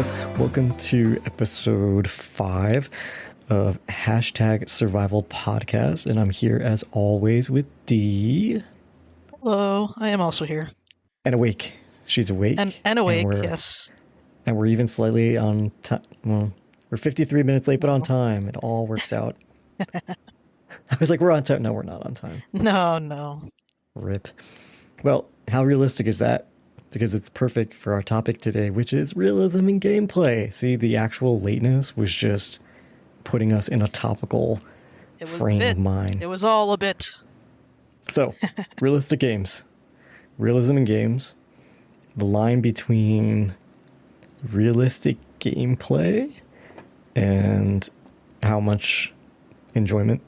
guys, welcome to episode 5 of Hashtag Survival Podcast, and I'm here as always with Dee. Hello, I am also here. And awake. She's awake. And awake, yes. And we're even slightly on time. Well, we're 53 minutes late, but on time. It all works out. I was like, we're on time. No, we're not on time. No. Rip. Well, how realistic is that? Because it's perfect for our topic today, which is realism in gameplay. See, the actual lateness was just putting us in a topical frame of mind. It was all a bit. So, realistic games. Realism in games. The line between realistic gameplay and how much enjoyment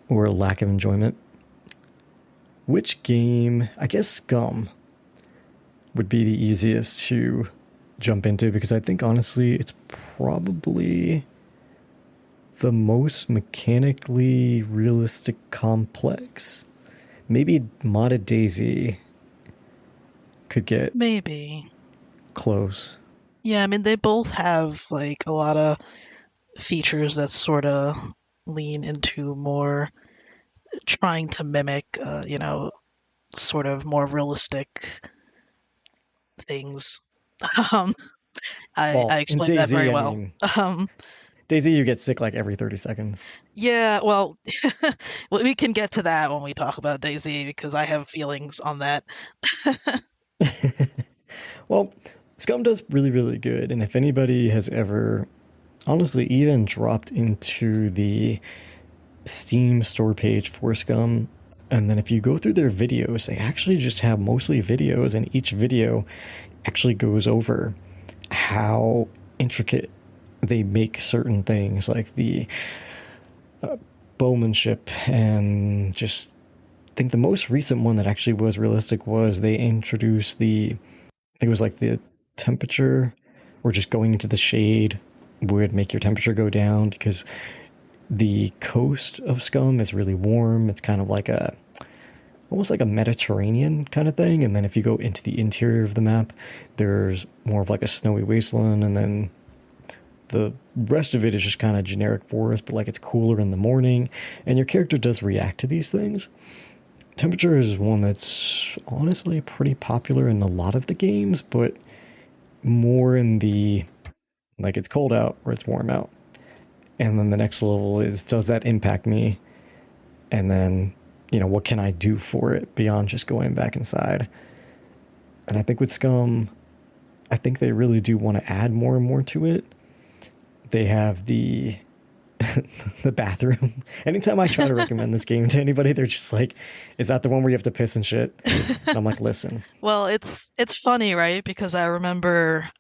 or lack of enjoyment. Which game, I guess Scum would be the easiest to jump into, because I think honestly it's probably the most mechanically realistic complex. Maybe modded Daisy could get maybe close. Yeah, I mean they both have like a lot of features that sort of lean into more trying to mimic sort of more realistic things. I explained that very well. Daisy, you get sick like every 30 seconds. Yeah, well, we can get to that when we talk about Daisy, because I have feelings on that. Well, Scum does really, really good. And if anybody has ever, honestly, even dropped into the Steam store page for Scum, and then if you go through their videos, they actually just have mostly videos, and each video actually goes over how intricate they make certain things, like the bowmanship. And just I think the most recent one that actually was realistic was they introduced I think it was like the temperature, or just going into the shade would make your temperature go down, because the coast of Scum is really warm. It's kind of like almost like a Mediterranean kind of thing. And then if you go into the interior of the map, there's more of like a snowy wasteland. And then the rest of it is just kind of generic forest, but like it's cooler in the morning. And your character does react to these things. Temperature is one that's honestly pretty popular in a lot of the games, but more in the, like, it's cold out or it's warm out. And then the next level is, does that impact me? And then, what can I do for it beyond just going back inside? And I think with Scum, I think they really do want to add more and more to it. They have the the bathroom. Anytime I try to recommend this game to anybody, they're just like, is that the one where you have to piss and shit? And I'm like, listen. Well, it's funny, right? Because I remember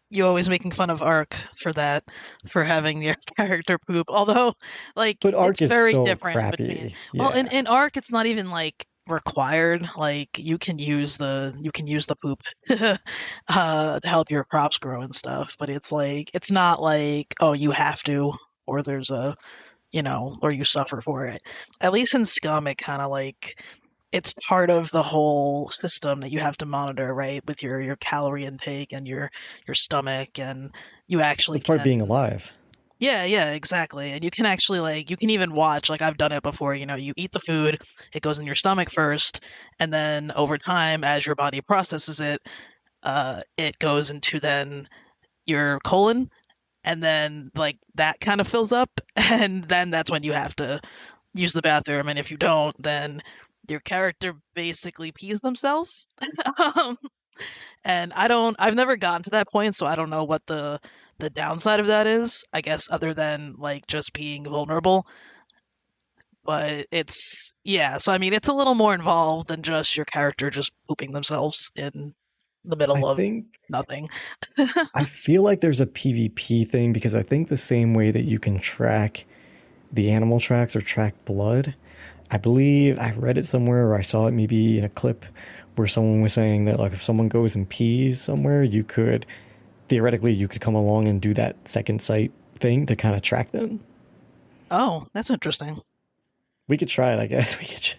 you always making fun of Ark for that, for having your character poop. Although, like, but Ark is very so different crappy. Between. Yeah. Well, in Ark, it's not even like required. Like, you can use the poop to help your crops grow and stuff. But it's like, it's not like, oh, you have to, or there's a, or you suffer for it. At least in Scum, it kind of like, it's part of the whole system that you have to monitor, right? With your calorie intake and your stomach, and you actually it's part of being alive. Yeah, exactly. And you can actually, like, you can even watch, like, I've done it before, you eat the food, it goes in your stomach first, and then over time, as your body processes it, it goes into then your colon, and then, like, that kind of fills up, and then that's when you have to use the bathroom, and if you don't, then your character basically pees themselves. And I've never gotten to that point, so I don't know what the downside of that is, I guess, other than like just being vulnerable. But so I mean, it's a little more involved than just your character just pooping themselves in the middle of nothing. I feel like there's a PvP thing, because I think the same way that you can track the animal tracks or track blood, I believe I read it somewhere, or I saw it maybe in a clip where someone was saying that, like, if someone goes and pees somewhere, you could come along and do that second sight thing to kind of track them. Oh, that's interesting. We could try it, I guess. We could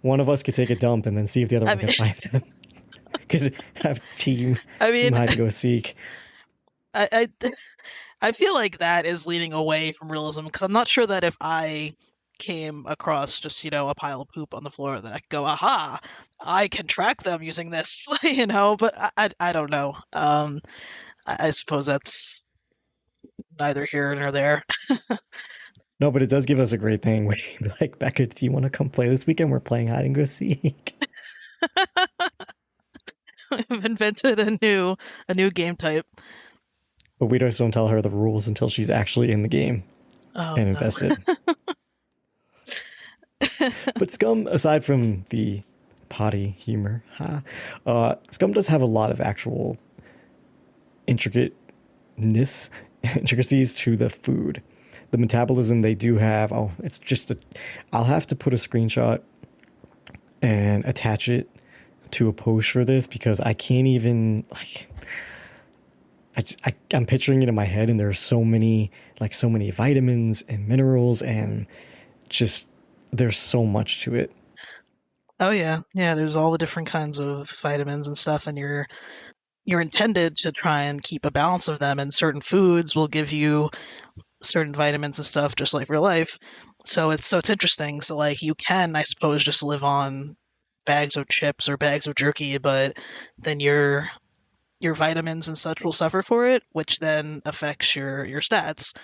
one of us could take a dump and then see if the other one can find them. Could have I team mean, hide and go seek. I I feel like that is leaning away from realism because I'm not sure that if I came across just a pile of poop on the floor that I could go, aha, I can track them using this, But I don't know. I suppose that's neither here nor there. No, but it does give us a great thing. Where you'd be like, Becca, do you want to come play this weekend? We're playing hide and go seek. I've invented a new game type. But we just don't tell her the rules until she's actually in the game Oh and no. invested. But Scum, aside from the potty humor, Scum does have a lot of actual intricateness, intricacies to the food. The metabolism they do have, it's just I'll have to put a screenshot and attach it to a post for this because I can't even like I'm picturing it in my head and there's so many vitamins and minerals and just there's so much to it. Oh yeah, yeah. There's all the different kinds of vitamins and stuff, and you're intended to try and keep a balance of them. And certain foods will give you certain vitamins and stuff, just like real life. So it's interesting. So like you can, I suppose, just live on bags of chips or bags of jerky, but then your vitamins and such will suffer for it, which then affects your stats.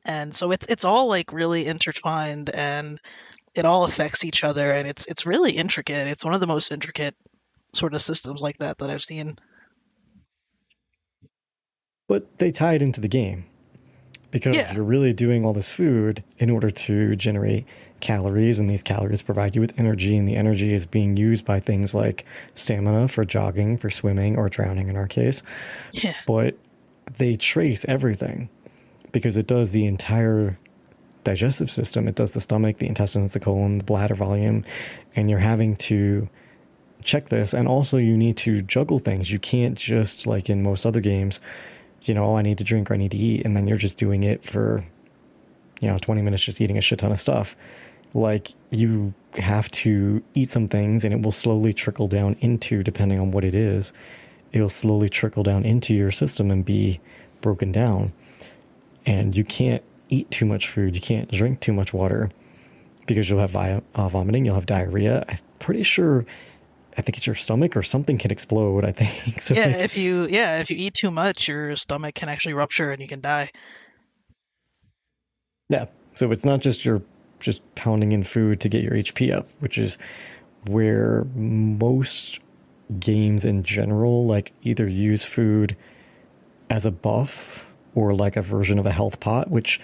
And so it's all like really intertwined and it all affects each other and it's really intricate. It's one of the most intricate sort of systems like that I've seen. But they tie it into the game because Yeah. you're really doing all this food in order to generate calories, and these calories provide you with energy, and the energy is being used by things like stamina for jogging, for swimming, or drowning in our case. Yeah. But they trace everything because it does the entire digestive system. It does the stomach, the intestines, the colon, the bladder volume, and you're having to check this. And also, you need to juggle things. You can't just, like in most other games, oh, I need to drink or I need to eat, and then you're just doing it for, 20 minutes just eating a shit ton of stuff. Like, you have to eat some things, and it will slowly trickle down into, depending on what it is, it'll slowly trickle down into your system and be broken down. And you can't eat too much food, you can't drink too much water because you'll have vomiting, you'll have diarrhea. I'm pretty sure, I think it's your stomach or something can explode, I think. So Yeah, like, if you eat too much, your stomach can actually rupture and you can die. yeah. So it's not just you're just pounding in food to get your HP up, which is where most games in general like either use food as a buff or like a version of a health pot, which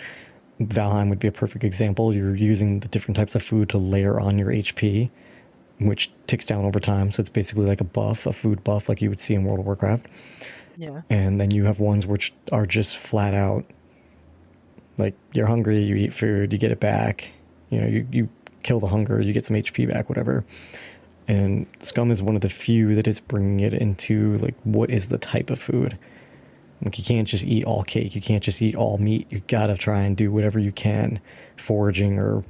Valheim would be a perfect example. You're using the different types of food to layer on your HP, which ticks down over time. So it's basically like a buff, a food buff, like you would see in World of Warcraft. Yeah. And then you have ones which are just flat out like you're hungry, you eat food, you get it back. You kill the hunger, you get some HP back, whatever. And Scum is one of the few that is bringing it into like what is the type of food. Like you can't just eat all cake, you can't just eat all meat. You gotta try and do whatever you can, foraging or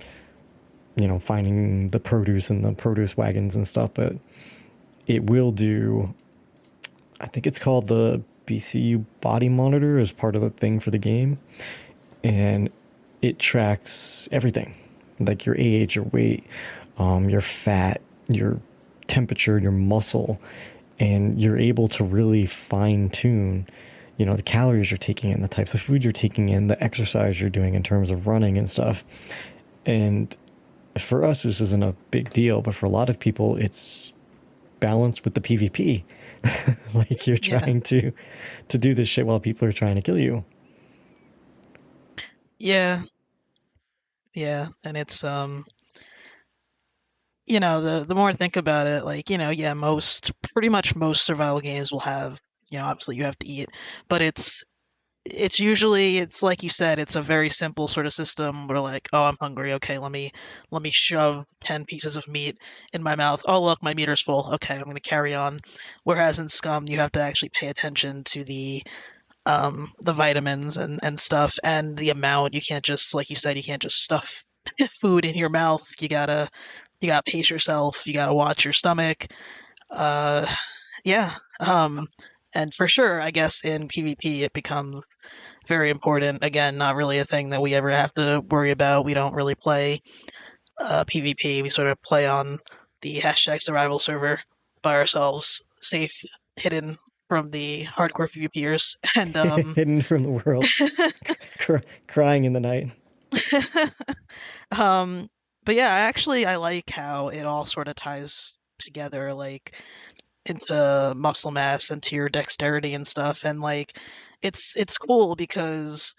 finding the produce in the produce wagons and stuff. But it will do. I think it's called the BCU body monitor as part of the thing for the game, and it tracks everything, like your age, your weight, your fat, your temperature, your muscle, and you're able to really fine tune the calories you're taking in, the types of food you're taking in, the exercise you're doing in terms of running and stuff. And for us, this isn't a big deal, but for a lot of people, it's balanced with the PvP. Like you're Yeah. trying to do this shit while people are trying to kill you. Yeah. Yeah. And it's the more I think about it, like, yeah, pretty much most survival games will have, obviously you have to eat, but it's usually it's like you said, it's a very simple sort of system where like, oh, I'm hungry, okay, let me shove 10 pieces of meat in my mouth. Oh, look, my meter's full. Okay, I'm gonna carry on. Whereas in Scum, you have to actually pay attention to the vitamins and stuff and the amount. You can't just, like you said, you can't just stuff food in your mouth. You gotta pace yourself. You gotta watch your stomach. Uh, Yeah. And for sure, I guess in PvP it becomes very important. Again, not really a thing that we ever have to worry about. We don't really play PvP. We sort of play on the hashtag survival server by ourselves, safe, hidden from the hardcore PvPers. And Hidden from the world, crying in the night. um, but yeah, I like how it all sort of ties together, like into muscle mass and to your dexterity and stuff. And like, it's cool because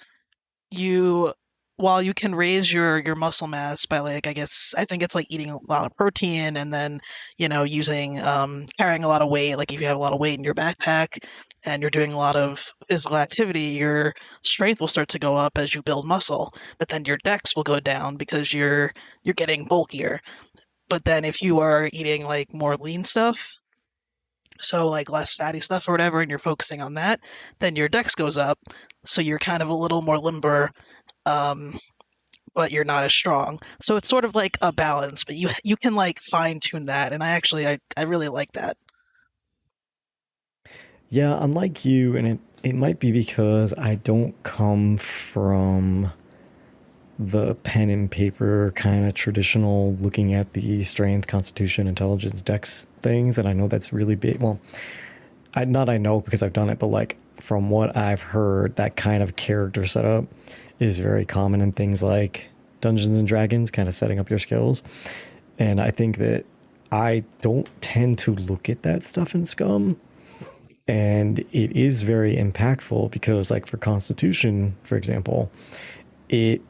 you while you can raise your muscle mass by like I think it's like eating a lot of protein and then using carrying a lot of weight, like if you have a lot of weight in your backpack and you're doing a lot of physical activity, your strength will start to go up as you build muscle, but then your dex will go down because you're getting bulkier. But then if you are eating like more lean stuff, so like less fatty stuff or whatever, and you're focusing on that, then your dex goes up, so you're kind of a little more limber, um, but you're not as strong. So it's sort of like a balance, but you can like fine tune that, and I really like that. Yeah, unlike you, and it might be because I don't come from the pen and paper kind of traditional looking at the strength, constitution, intelligence, dex things, and I know that's really big. Well, I know because I've done it, but like from what I've heard, that kind of character setup is very common in things like Dungeons and Dragons, kind of setting up your skills. And I think that I don't tend to look at that stuff in Scum. And it is very impactful because, like, for Constitution, for example, it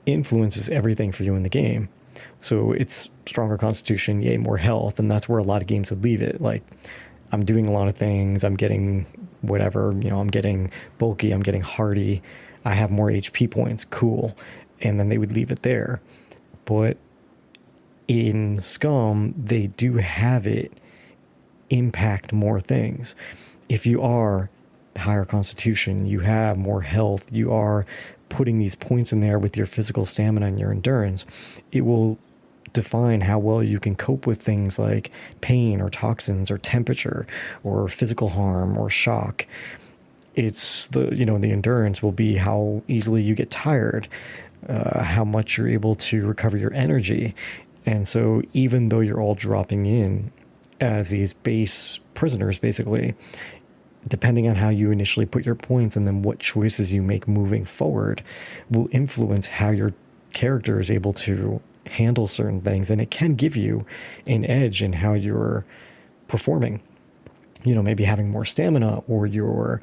influences everything for you in the game. So it's stronger Constitution, yay, more health. And that's where a lot of games would leave it. Like, I'm doing a lot of things. I'm getting whatever, I'm getting bulky. I'm getting hardy. I have more HP points. Cool. And then they would leave it there. But in Scum, they do have it impact more things. If you are higher constitution, you have more health, you are putting these points in there with your physical stamina and your endurance, it will define how well you can cope with things like pain or toxins or temperature or physical harm or shock. It's the endurance will be how easily you get tired, how much you're able to recover your energy. And so even though you're all dropping in as these base prisoners, basically, depending on how you initially put your points and then what choices you make moving forward will influence how your character is able to handle certain things. And it can give you an edge in how you're performing. Maybe having more stamina, or you're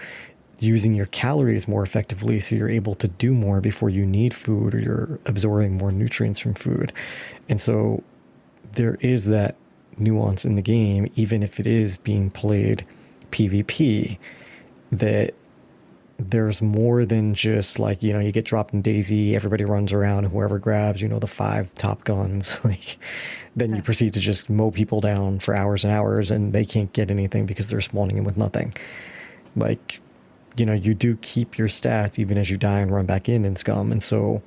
using your calories more effectively so you're able to do more before you need food, or you're absorbing more nutrients from food. And so there is that nuance in the game, even if it is being played PvP, that there's more than just like, you get dropped in Daisy, everybody runs around, and whoever grabs, the 5 top guns, like, then you proceed to just mow people down for hours and hours, and they can't get anything because they're spawning in with nothing. Like, you do keep your stats even as you die and run back in Scum. And so,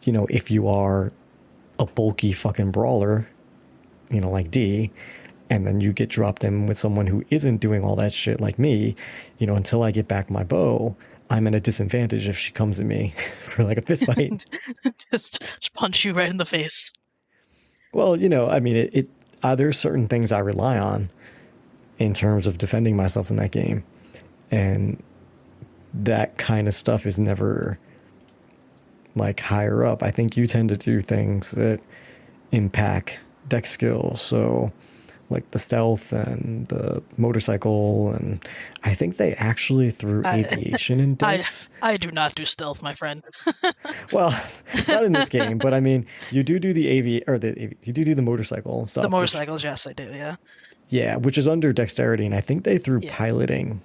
if you are a bulky fucking brawler, like D, and then you get dropped in with someone who isn't doing all that shit like me, until I get back my bow, I'm at a disadvantage if she comes at me for like a fist fight. just punch you right in the face. Well, I mean, there's certain things I rely on in terms of defending myself in that game. And that kind of stuff is never like higher up. I think you tend to do things that impact dex skills. So like the stealth and the motorcycle, and I think they actually threw aviation in dex. I do not do stealth, my friend. Well, not in this game, but I mean, you do the motorcycle stuff. The motorcycles, yes, I do. Yeah. Yeah, which is under dexterity, and I think they threw Yeah. piloting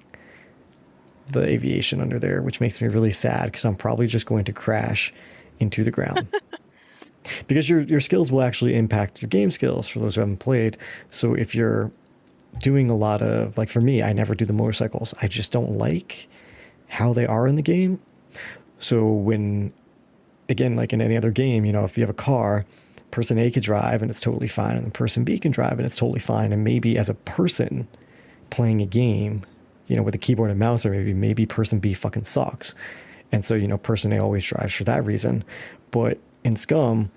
the aviation under there, which makes me really sad because I'm probably just going to crash into the ground. Because your skills will actually impact your game skills for those who haven't played. So if you're doing a lot of, like for me, I never do the motorcycles. I just don't like how they are in the game. So when, again, like in any other game, if you have a car, person A can drive and it's totally fine, and the person B can drive and it's totally fine. And maybe as a person, playing a game, with a keyboard and mouse, or maybe person B fucking sucks. And so, person A always drives for that reason. But in Scum,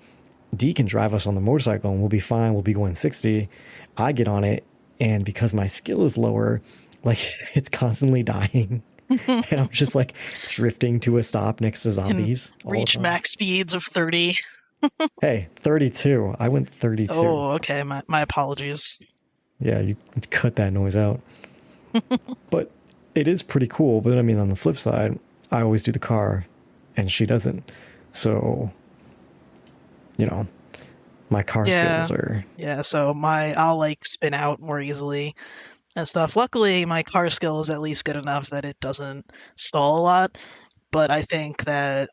D can drive us on the motorcycle and we'll be fine. We'll be going 60. I get on it, and because my skill is lower, like it's constantly dying. And I'm just like drifting to a stop next to Can zombies all the reach time. max speeds of 30. Hey, 32. I went 32. Oh, okay. My apologies. Yeah, you cut that noise out. But it is pretty cool. But I mean, on the flip side, I always do the car and she doesn't. So, you know, my car Yeah. skills are. Yeah, so I'll like spin out more easily and stuff. Luckily, my car skill is at least good enough that it doesn't stall a lot, but I think that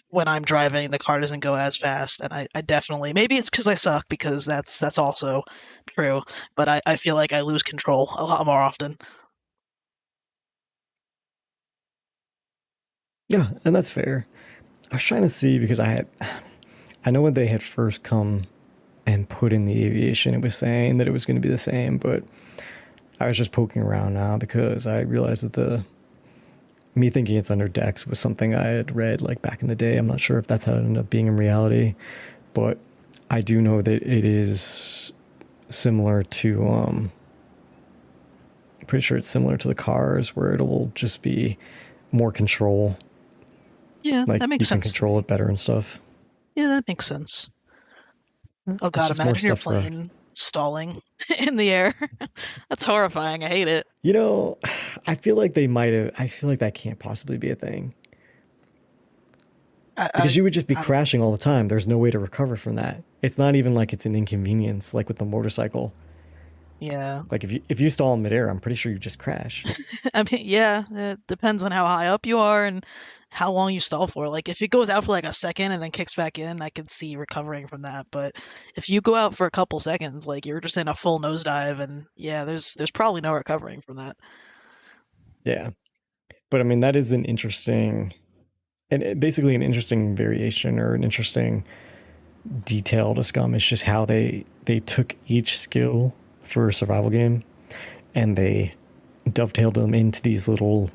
when I'm driving, the car doesn't go as fast, and I definitely, maybe it's because I suck, because that's also true, but I feel like I lose control a lot more often. Yeah, and that's fair. I was trying to see because I know when they had first come and put in the aviation, it was saying that it was going to be the same, but I was just poking around now because I realized that me thinking it's under Dex was something I had read like back in the day. I'm not sure if that's how it ended up being in reality, but I do know that it is similar to I'm pretty sure it's similar to the cars where it'll just be more control. Yeah, Like that you makes can sense to control me. it better and stuff. Yeah, that makes sense. Oh It's God, just more imagine your stuff for plane stalling in the air. That's horrifying. I hate it. you know, I feel like they might have I feel like that can't possibly be a thing. I, Because I, you would just be I don't know. crashing all the time. There's no way to recover from that. It's not even like it's an inconvenience like with the motorcycle. Yeah. Like if you stall in midair, I'm pretty sure you just crash. I mean, yeah, it depends on how high up you are and how long you stall for. Like, if it goes out for like a second and then kicks back in, I could see recovering from that. But if you go out for a couple seconds, like you're just in a full nosedive, and yeah, there's probably no recovering from that. Yeah. But I mean that is an interesting and basically an interesting variation or an interesting detail to Scum. It's just how they took each skill for a survival game and they dovetailed them into these little,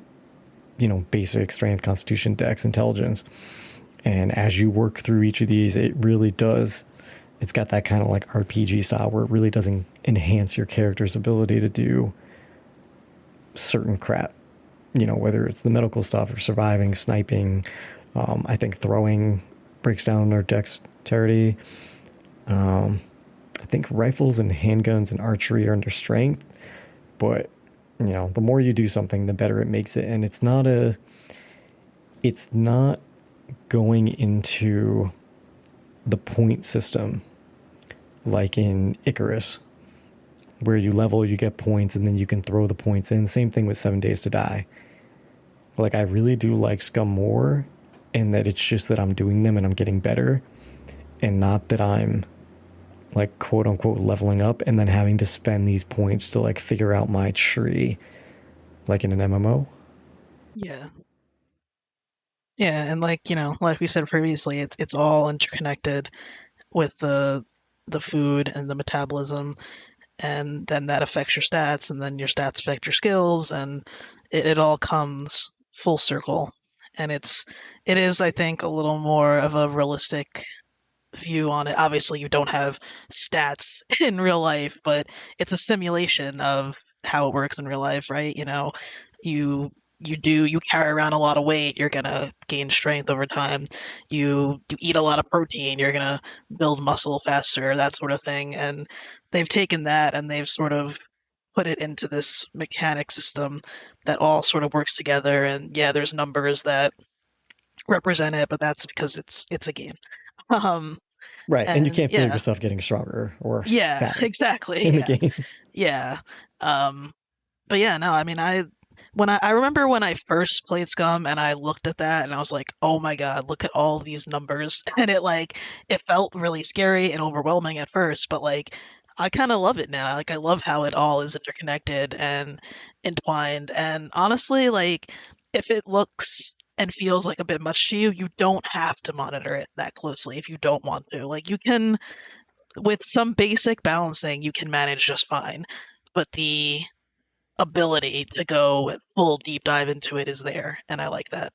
basic strength, constitution, dex, intelligence. And as you work through each of these, it really does. It's got that kind of like RPG style where it really doesn't enhance your character's ability to do certain crap. Whether it's the medical stuff or surviving, sniping. I think throwing breaks down our dexterity. I think rifles and handguns and archery are under strength, but the more you do something, the better it makes it. And it's not going into the point system like in Icarus, where you level, you get points, and then you can throw the points in. Same thing with 7 Days to Die. Like I really do like Scum more, in that it's just that I'm doing them and I'm getting better, and not that I'm like quote unquote leveling up and then having to spend these points to like figure out my tree like in an MMO. Yeah, yeah, and like like we said previously, it's all interconnected with the food and the metabolism, and then that affects your stats, and then your stats affect your skills, and it all comes full circle. And it is, I think, a little more of a realistic view on it. Obviously, you don't have stats in real life, but it's a simulation of how it works in real life, right? You you carry around a lot of weight, you're gonna gain strength over time. You eat a lot of protein, you're gonna build muscle faster, that sort of thing. And they've taken that and they've sort of put it into this mechanic system that all sort of works together. And yeah, there's numbers that represent it, but that's because it's a game. Um, Right, and you and can't feel yeah, yourself getting stronger or yeah, fatter exactly. in the Yeah, game. yeah. Um, but yeah, no, I mean, I remember when I first played Scum and I looked at that and I was like, oh my God, look at all these numbers. And it felt really scary and overwhelming at first, but like I kind of love it now. Like I love how it all is interconnected and entwined. And honestly, like if it looks and feels like a bit much to you, you don't have to monitor it that closely if you don't want to. Like you can, with some basic balancing, you can manage just fine. But ability to go full deep dive into it is there, and I like that.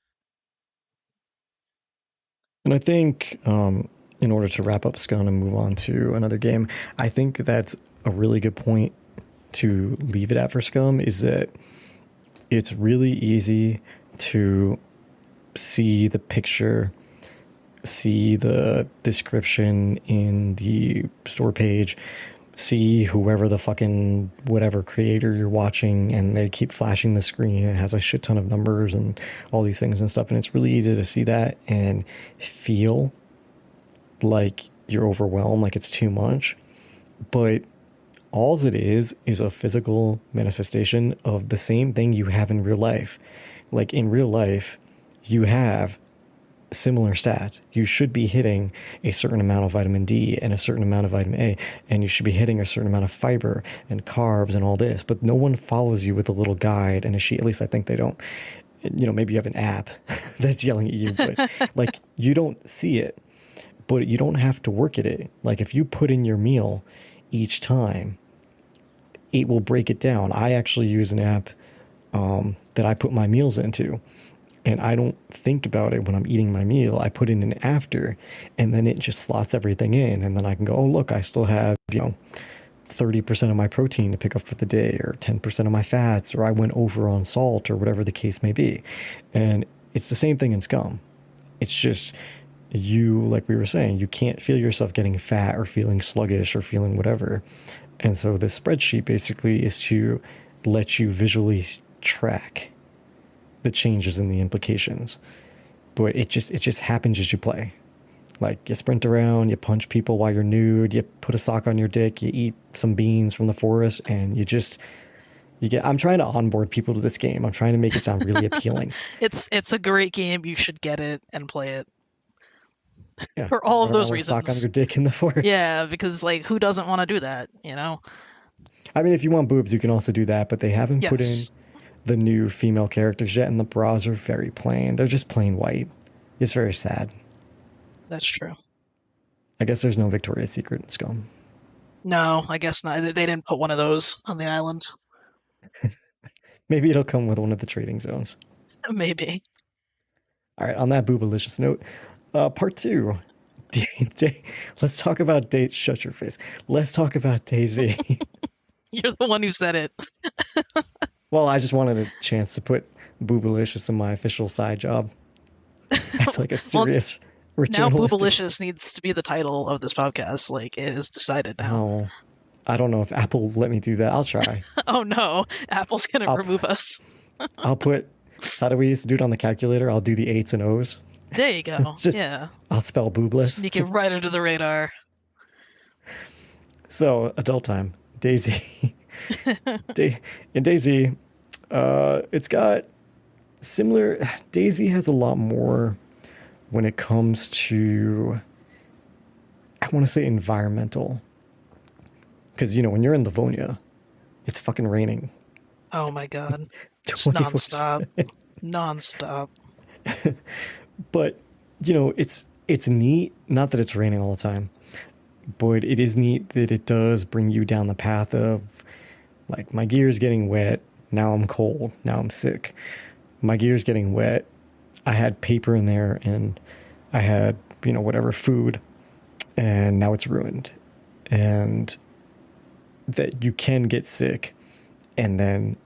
And I think, in order to wrap up Scum and move on to another game, I think that's a really good point to leave it at for Scum, is that it's really easy to see the picture, see the description in the store page, see whoever the fucking whatever creator you're watching, and they keep flashing the screen. It has a shit ton of numbers and all these things and stuff, and it's really easy to see that and feel like you're overwhelmed, like it's too much. But all it is a physical manifestation of the same thing you have in real life. Like in real life, you have similar stats. You should be hitting a certain amount of vitamin D and a certain amount of vitamin A, and you should be hitting a certain amount of fiber and carbs and all this, but no one follows you with a little guide and a sheet. At least I think they don't. You know, maybe you have an app that's yelling at you, but like you don't see it, but you don't have to work at it. Like if you put in your meal each time, it will break it down. I actually use an app that I put my meals into, and I don't think about it when I'm eating my meal. I put in an after, and then it just slots everything in, and then I can go, oh look, I still have 30% of my protein to pick up for the day, or 10% of my fats, or I went over on salt, or whatever the case may be. And it's the same thing in Scum. It's just you, like we were saying, you can't feel yourself getting fat or feeling sluggish or feeling whatever. And so this spreadsheet basically is to let you visually track the changes and the implications. But it just happens as you play. Like you sprint around, you punch people while you're nude, you put a sock on your dick, you eat some beans from the forest, and you get. I'm trying to onboard people to this game. I'm trying to make it sound really appealing. It's a great game. You should get it and play it Yeah, for all of run around those with a sock on reasons. your dick in the forest. Yeah, because like who doesn't want to do that, you know? I mean, if you want boobs, you can also do that, but they haven't put in Yes, the new female characters yet, and the bras are very plain. They're just plain white. It's very sad. that's true. I guess there's no Victoria's Secret in Scum. No, I guess not. They didn't put one of those on the island. Maybe it'll come with one of the trading zones. Maybe. All right, on that boobalicious note, part two. Let's talk about Daisy. Shut your face. Let's talk about Daisy. You're the one who said it. Well, I just wanted a chance to put boobalicious in my official side job. That's like a Well, serious now ritualistic. Boobalicious needs to be the title of this podcast. Like it is decided now. Oh, I don't know if Apple will let me do that. I'll try. Oh no, Apple's gonna I'll remove us. I'll put. How do we used to do it on the calculator? I'll do the eights and O's. There you go. Just Yeah. I'll spell boobless. Sneak it right under the radar. So adult time. Daisy. In Daisy, it's got similar. Daisy has a lot more when it comes to. I want to say environmental, because when you're in Livonia, it's fucking raining Oh my god. Just 24. nonstop. Nonstop. But it's neat. Not that it's raining all the time, but it is neat that it does bring you down the path of, like, my gear's getting wet. Now I'm cold. Now I'm sick. My gear's getting wet. I had paper in there, and I had whatever food, and now it's ruined. And that you can get sick, and then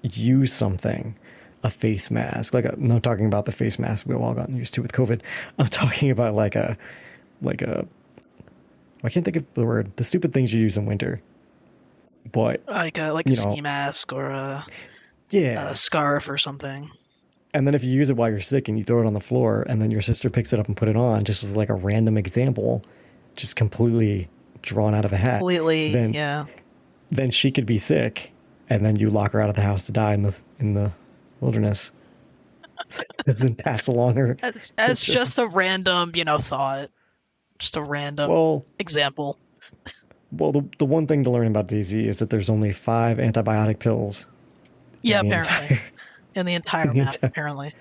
use something, a face mask. Like I'm not talking about the face mask we've all gotten used to with COVID. I'm talking about like a I can't think of the word. The stupid things you use in winter. But Like a you know, ski mask or a yeah. scarf or something. And then if you use it while you're sick and you throw it on the floor, and then your sister picks it up and put it on, just as like a random example, just completely drawn out of a hat, Completely, then yeah. then she could be sick, and then you lock her out of the house to die in the wilderness. Doesn't pass along her. As just a random, thought. Just a random Well, example. the one thing to learn about Daisy is that there's only 5 antibiotic pills Yeah, in the apparently. entire. In the entire In the map, entire apparently.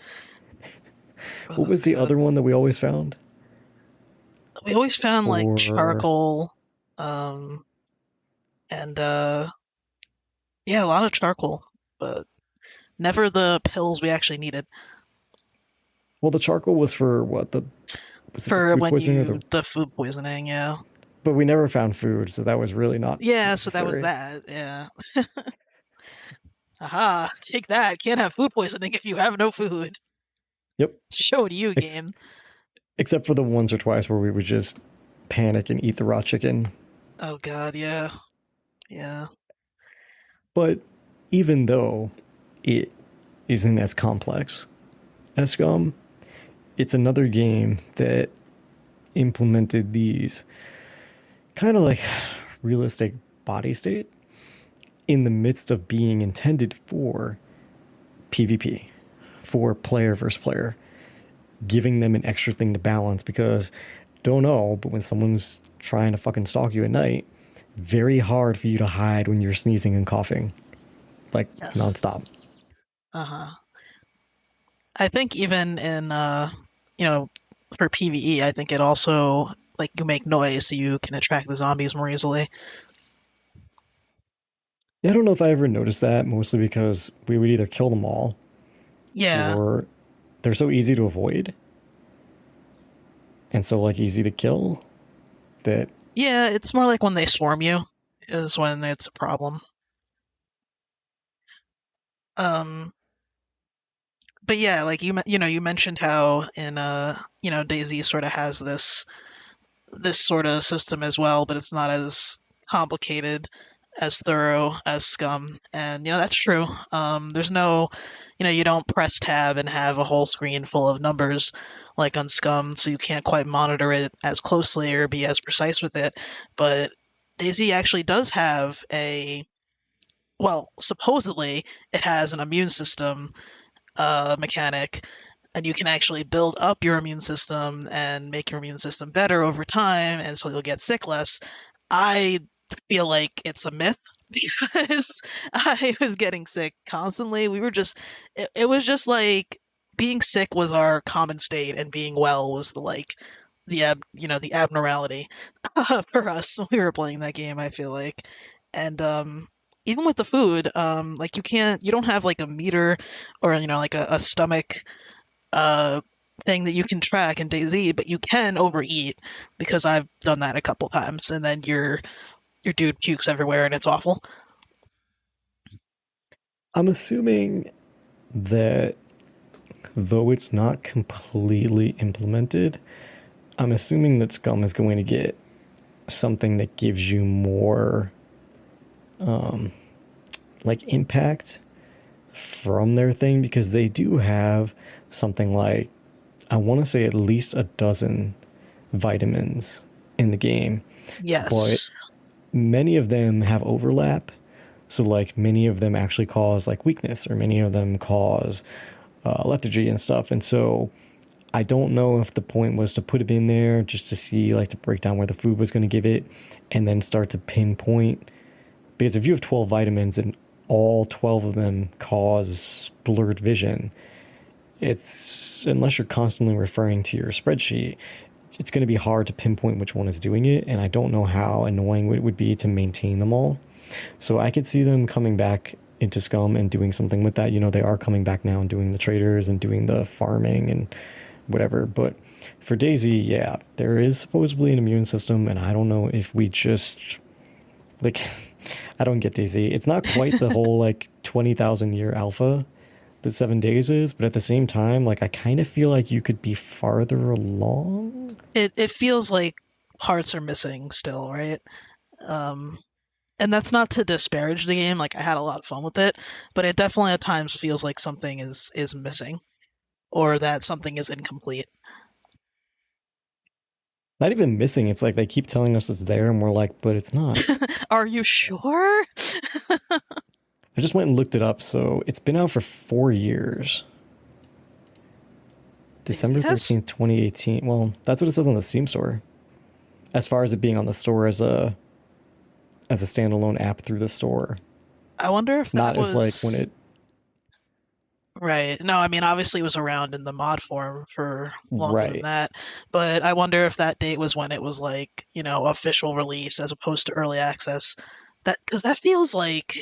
what Oh, was the God. other one that we always found? We always found like For charcoal, and Yeah, a lot of charcoal, but never the pills we actually needed Well, the charcoal was for what? The Was it the for food when poisoning or you the? the food poisoning. Yeah, But we never found food, so that was really not yeah. So that was necessary. that. Yeah. Aha! Take that. Can't have food poisoning if you have no food. Yep. Show it you, Ex- game. except for the once or twice where we would just panic and eat the raw chicken. Oh God, yeah, yeah. But even though it isn't as complex as Scum, it's another game that implemented these kind of like realistic body state in the midst of being intended for PvP, for player versus player, giving them an extra thing to balance because don't know, but when someone's trying to fucking stalk you at night, very hard for you to hide when you're sneezing and coughing like Yes. nonstop. Uh-huh. I think even in you know, for PvE, I think it also like you make noise so you can attract the zombies more easily. Yeah, I don't know if I ever noticed that, mostly because we would either kill them all Yeah. or they're so easy to avoid and so like easy to kill that Yeah, it's more like when they swarm you is when it's a problem. Um but yeah, like you know, you mentioned how in you know, DayZ sort of has this sort of system as well, but it's not as complicated, as thorough as Scum. And, you know, that's true. There's no, you know, you don't press tab and have a whole screen full of numbers like on Scum, so you can't quite monitor it as closely or be as precise with it. But DayZ actually does have well, supposedly it has an immune system mechanic, and you can actually build up your immune system and make your immune system better over time, and so you'll get sick less. I feel like it's a myth because I was getting sick constantly. It was just like being sick was our common state, and being well was you know, the abnormality for us when we were playing that game. I feel like, and even with the food, like you don't have like a meter or you know like a stomach uh thing that you can track in DayZ, but you can overeat because I've done that a couple times, and then your dude pukes everywhere and it's awful. I'm assuming that though it's not completely implemented, I'm assuming that Scum is going to get something that gives you more like impact from their thing because they do have something like I want to say at least a dozen vitamins in the game, but Yes. many of them have overlap. So like many of them actually cause like weakness, or many of them cause lethargy and stuff. And so I don't know if the point was to put it in there just to see like to break down where the food was going to give it, and then start to pinpoint. Because if you have 12 vitamins and all 12 of them cause blurred vision, it's unless you're constantly referring to your spreadsheet, it's going to be hard to pinpoint which one is doing it. And I don't know how annoying it would be to maintain them all. So I could see them coming back into Scum and doing something with that. You know, they are coming back now and doing the traders and doing the farming and whatever. But for DayZ, yeah, there is supposedly an immune system, and I don't know if we just like I don't get DayZ. It's not quite the whole like 20,000 year alpha that 7 days is, but at the same time, like I kind of feel like you could be farther along. It feels like parts are missing still, right? Um and that's not to disparage the game. Like I had a lot of fun with it, but it definitely at times feels like something is missing or that something is incomplete. Not even missing. It's like they keep telling us it's there, and we're like, but it's not. Are you sure? I just went and looked it up. So it's been out for 4 years. DayZ has? December 13th, 2018. Well, that's what it says on the Steam store. As far as it being on the store as a standalone app through the store, I wonder if that not as like when was it right. No, I mean obviously it was around in the mod form for longer than right. that, but I wonder if that date was when it was like, you know, official release as opposed to early access. That because that feels like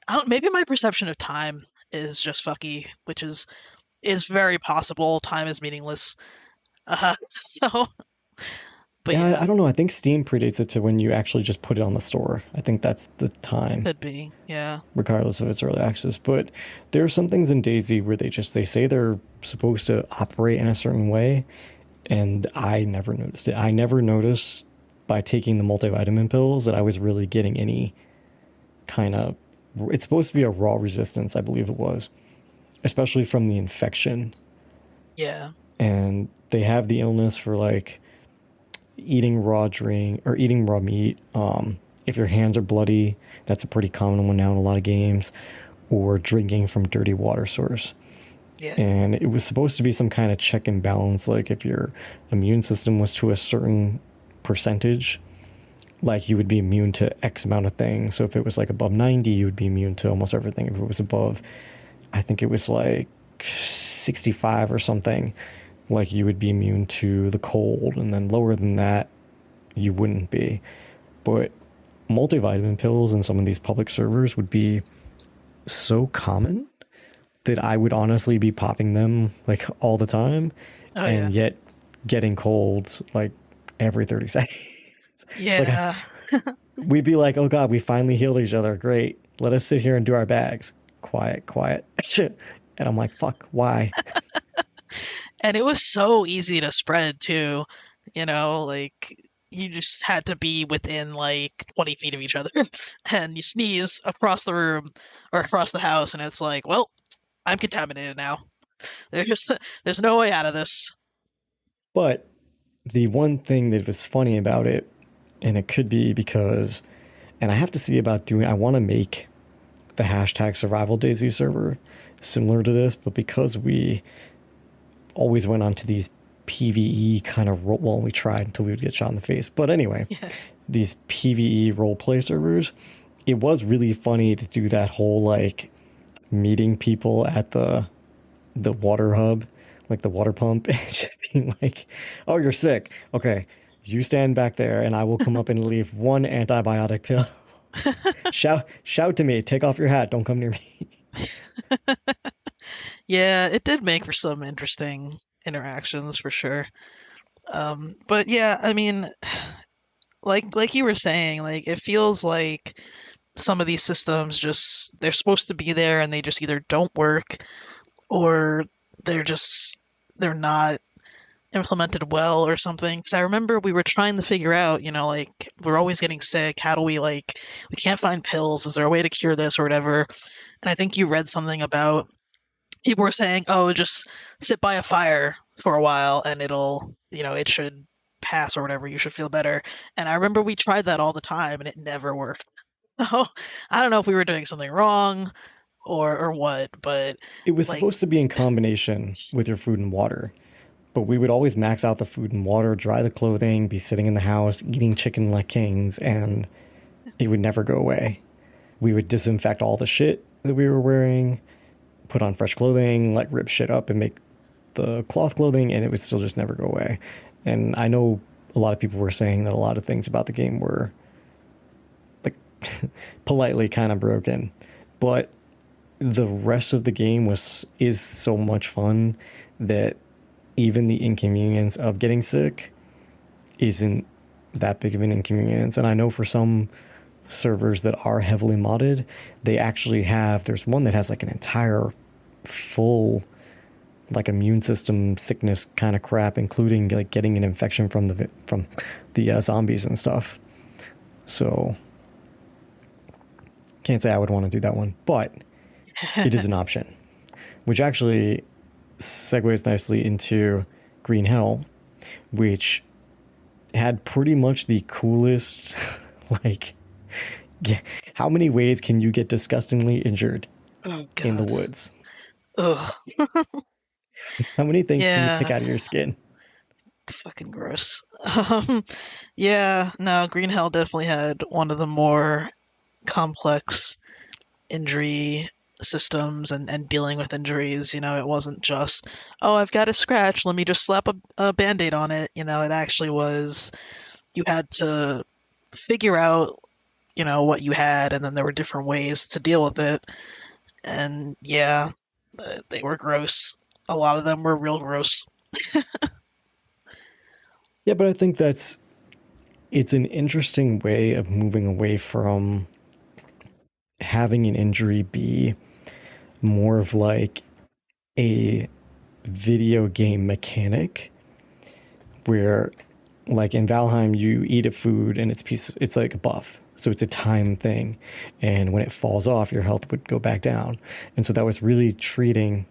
I don't. Maybe my perception of time is just fucky, which is very possible. Time is meaningless. So, but Yeah, yeah, I don't know. I think Steam predates it to when you actually just put it on the store. I think that's the time, could be. Yeah. regardless of its early access. But there are some things in Daisy where they say they're supposed to operate in a certain way, and I never noticed it. I never noticed by taking the multivitamin pills that I was really getting any kind of. It's supposed to be a raw resistance, I believe it was, especially from the infection. Yeah. And they have the illness for like eating raw drink or eating raw meat. If your hands are bloody, that's a pretty common one now in a lot of games, or drinking from dirty water source. Yeah. And it was supposed to be some kind of check and balance, like if your immune system was to a certain percentage, like you would be immune to X amount of things. So if it was like above 90, you would be immune to almost everything. If it was above, I think it was like 65 or something, like you would be immune to the cold, and then lower than that, you wouldn't be. But multivitamin pills in some of these public servers would be so common that I would honestly be popping them like all the time, Oh yeah. and yet getting colds like every 30 seconds. Like Yeah. we'd be like, oh God, we finally healed each other. Great. Let us sit here and do our bags. Quiet, quiet. And I'm like, fuck, why? And it was so easy to spread too. Like you just had to be within like 20 feet of each other, and you sneeze across the room or across the house, and it's like, well, I'm contaminated now. There's there's no way out of this. But the one thing that was funny about it, and it could be because, and I have to see about doing, I want to make the hashtag survival daisy server similar to this, but because we always went on to these PvE kind of role, well, we tried until we would get shot in the face. But anyway, Yeah. these PvE role play servers, it was really funny to do that whole like meeting people at the water hub, like the water pump, and just being like, "Oh, you're sick. Okay, you stand back there, and I will come up and leave one antibiotic pill. Shout to me. Take off your hat. Don't come near me." Yeah, it did make for some interesting interactions for sure. But yeah, I mean, like you were saying, like it feels like some of these systems just they're supposed to be there and they just either don't work or they're just they're not implemented well or something. Because I remember we were trying to figure out, like we're always getting sick. How do we can't find pills? Is there a way to cure this or whatever? And I think you read something about people were saying, oh, just sit by a fire for a while and it should pass or whatever. You should feel better. And I remember we tried that all the time and it never worked. So I don't know if we were doing something wrong or what, but It was like, supposed to be in combination with your food and water, but we would always max out the food and water, dry the clothing, be sitting in the house eating chicken like kings, and it would never go away. We would disinfect all the shit that we were wearing, put on fresh clothing, like rip shit up and make the cloth clothing, and it would still just never go away. And I know a lot of people were saying that a lot of things about the game were like politely kind of broken, but the rest of the game is so much fun that even the inconvenience of getting sick isn't that big of an inconvenience. And I know for some servers that are heavily modded, they actually have, there's one that has like an entire full like immune system sickness kind of crap, including like getting an infection from the zombies and stuff. So can't say I would want to do that one, but it is an option, which actually segues nicely into Green Hell, which had pretty much the coolest like, yeah, how many ways can you get disgustingly injured oh in the God. woods? Ugh. How many things can you pick Yeah, out of your skin? fucking gross. Yeah, no, Green Hell definitely had one of the more complex injury systems and dealing with injuries. It wasn't just, oh, I've got a scratch, let me just slap a band-aid on it. It actually was, you had to figure out what you had, and then there were different ways to deal with it. And yeah, they were gross. A lot of them were real gross. Yeah, but I think it's an interesting way of moving away from having an injury be more of like a video game mechanic where, like in Valheim, you eat a food and it's like a buff. So it's a time thing. And when it falls off, your health would go back down. And so that was really treating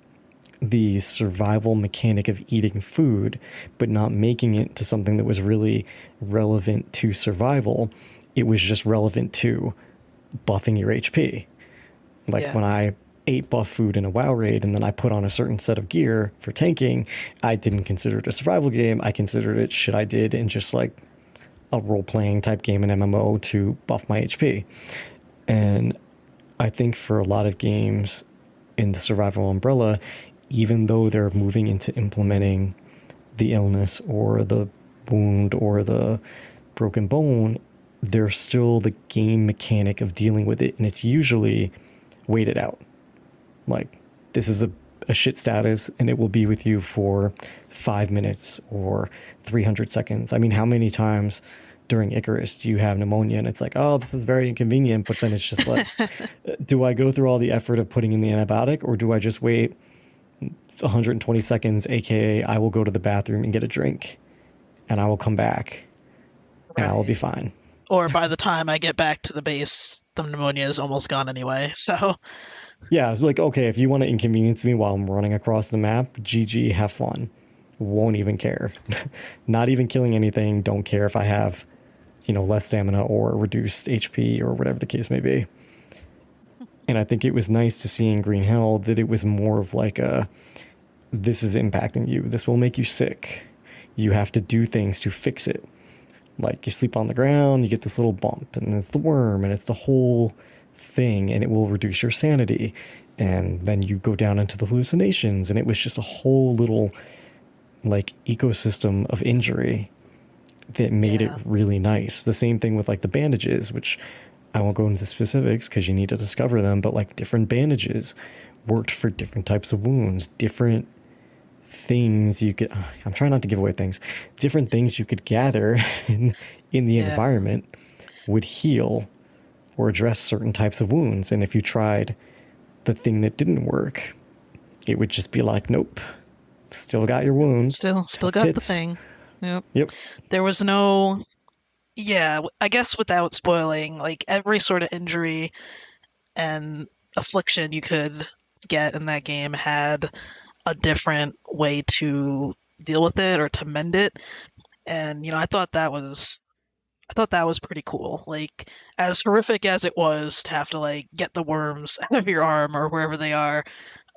the survival mechanic of eating food, but not making it to something that was really relevant to survival. It was just relevant to buffing your HP. Like Yeah, when I ate buff food in a WoW raid and then I put on a certain set of gear for tanking, I didn't consider it a survival game. I considered it shit I did in just like a role playing type game in MMO to buff my HP. And I think for a lot of games in the survival umbrella, even though they're moving into implementing the illness or the wound or the broken bone, there's still the game mechanic of dealing with it. And it's usually waited out. Like, this is a shit status and it will be with you for 5 minutes or 300 seconds. I mean, how many times during Icarus do you have pneumonia and it's like, oh, this is very inconvenient, but then it's just like, do I go through all the effort of putting in the antibiotic or do I just wait 120 seconds, aka I will go to the bathroom and get a drink and I will come back and I will be right. fine. Or by the time I get back to the base, the pneumonia is almost gone anyway. So, Yeah, it's like, okay, if you want to inconvenience me while I'm running across the map, GG, have fun. Won't even care. Not even killing anything, don't care if I have, less stamina or reduced HP or whatever the case may be. And I think it was nice to see in Green Hell that it was more of like this is impacting you. This will make you sick. You have to do things to fix it. Like you sleep on the ground, you get this little bump, and it's the worm, and it's the whole thing, and it will reduce your sanity. And then you go down into the hallucinations, and it was just a whole little like ecosystem of injury that made it yeah, really nice. The same thing with like the bandages, which I won't go into the specifics because you need to discover them, but like different bandages worked for different types of wounds, different things you could I'm trying not to give away things. Different things you could gather in the yeah. environment would heal or address certain types of wounds. And if you tried the thing that didn't work, it would just be like, nope, still got your wound. Still Tough got the tits. thing. Yep. Yep. There was no, yeah, I guess without spoiling, like every sort of injury and affliction you could get in that game had a different way to deal with it or to mend it. And I thought that was pretty cool. Like as horrific as it was to have to like get the worms out of your arm or wherever they are,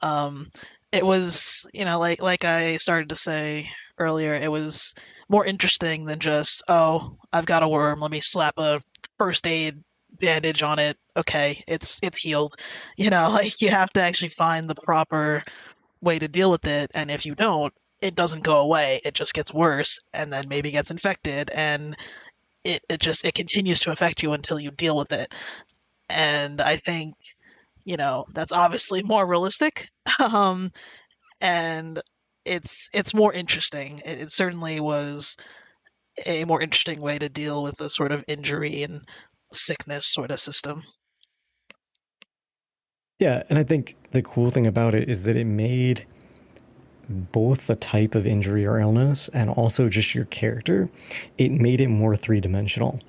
um, it was, like I started to say earlier, it was more interesting than just, oh, I've got a worm, let me slap a first aid bandage on it. Okay, it's healed. Like you have to actually find the proper way to deal with it, and if you don't, it doesn't go away. It just gets worse and then maybe gets infected and it continues to affect you until you deal with it. And I think, that's obviously more realistic. Um, and it's more interesting. It certainly was a more interesting way to deal with the sort of injury and sickness sort of system. Yeah, and I think the cool thing about it is that it made both the type of injury or illness and also just your character, it made it more three-dimensional.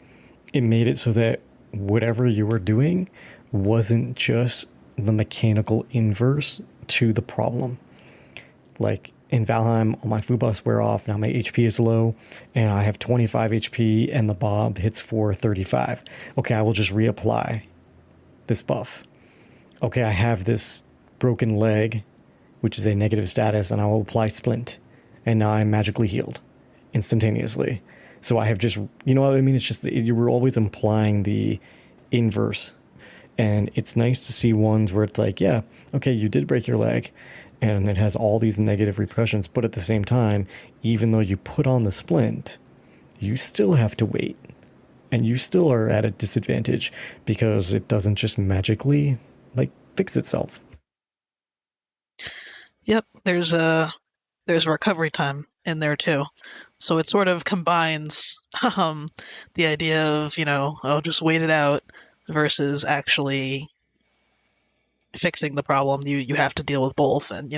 It made it so that whatever you were doing wasn't just the mechanical inverse to the problem. Like in Valheim, all my food buffs wear off. Now my HP is low, and I have 25 HP, and the Bob hits for 35. Okay, I will just reapply this buff. Okay, I have this broken leg, which is a negative status, and I will apply splint, and now I'm magically healed instantaneously. So I have just, you know what I mean? It's just you were always implying the inverse. And it's nice to see ones where it's like, yeah, okay, you did break your leg, and it has all these negative repercussions, but at the same time, even though you put on the splint, you still have to wait and you still are at a disadvantage because it doesn't just magically like fix itself. Yep, there's recovery time in there too. So it sort of combines the idea of, oh, just wait it out versus actually fixing the problem. You have to deal with both, and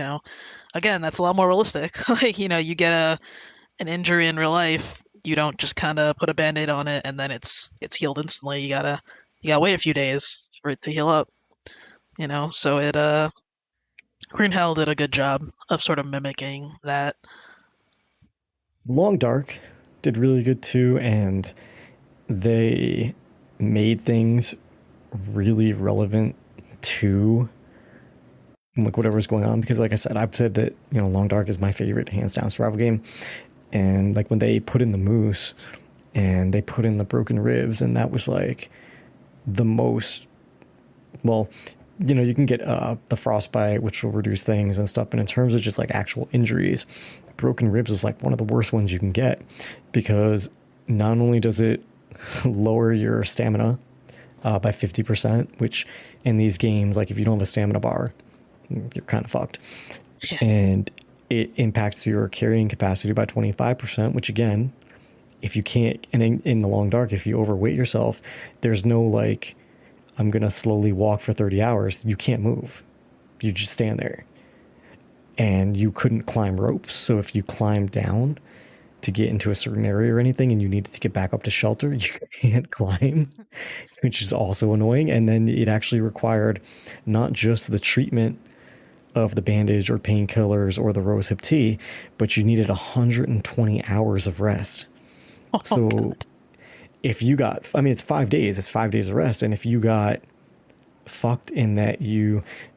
again, that's a lot more realistic. Like, you get an injury in real life, you don't just kind of put a band-aid on it and then it's healed instantly. You gotta wait a few days for it to heal up. So Green Hell did a good job of sort of mimicking that. Long Dark did really good too, and they made things really relevant to like whatever's going on, because like I said, I've said that Long Dark is my favorite hands down survival game. And like when they put in the moose and they put in the broken ribs, and that was like the most, well, you can get the frostbite, which will reduce things and stuff, but in terms of just like actual injuries, broken ribs is like one of the worst ones you can get, because not only does it lower your stamina by 50%, which in these games, like if you don't have a stamina bar, you're kind of fucked. Yeah. And it impacts your carrying capacity by 25%, which again, if you can't, and in the Long Dark, if you overweight yourself, there's no like, I'm going to slowly walk for 30 hours. You can't move. You just stand there. And you couldn't climb ropes. So if you climb down to get into a certain area or anything and you needed to get back up to shelter, you can't climb, which is also annoying. And then it actually required not just the treatment of the bandage or painkillers or the rose hip tea, but you needed 120 hours of rest. Oh, So God. if you got, I mean, it's 5 days, it's 5 days of rest. And if you got fucked in that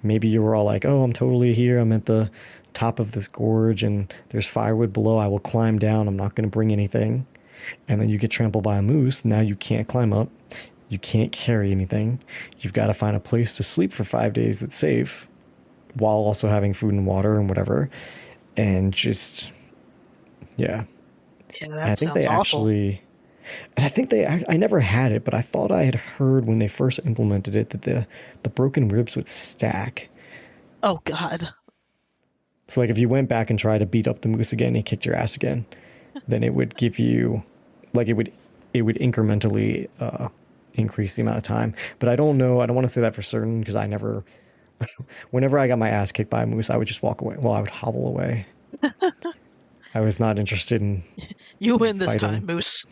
maybe you were all like, oh, I'm totally here, I'm at the top of this gorge and there's firewood below, I will climb down, I'm not going to bring anything. And then you get trampled by a moose, now you can't climb up, you can't carry anything, you've got to find a place to sleep for 5 days that's safe while also having food and water and whatever. And just, yeah. Yeah, And I that think they sounds awful. actually, and I think I never had it, but I thought I had heard when they first implemented it that the broken ribs would stack. Oh, God. So like if you went back and tried to beat up the moose again, he kicked your ass again, then it would give you, like it would incrementally increase the amount of time. But I don't know. I don't want to say that for certain because I never. Whenever I got my ass kicked by a moose, I would just walk away. Well, I would hobble away. I was not interested in You win this fighting. time, Moose.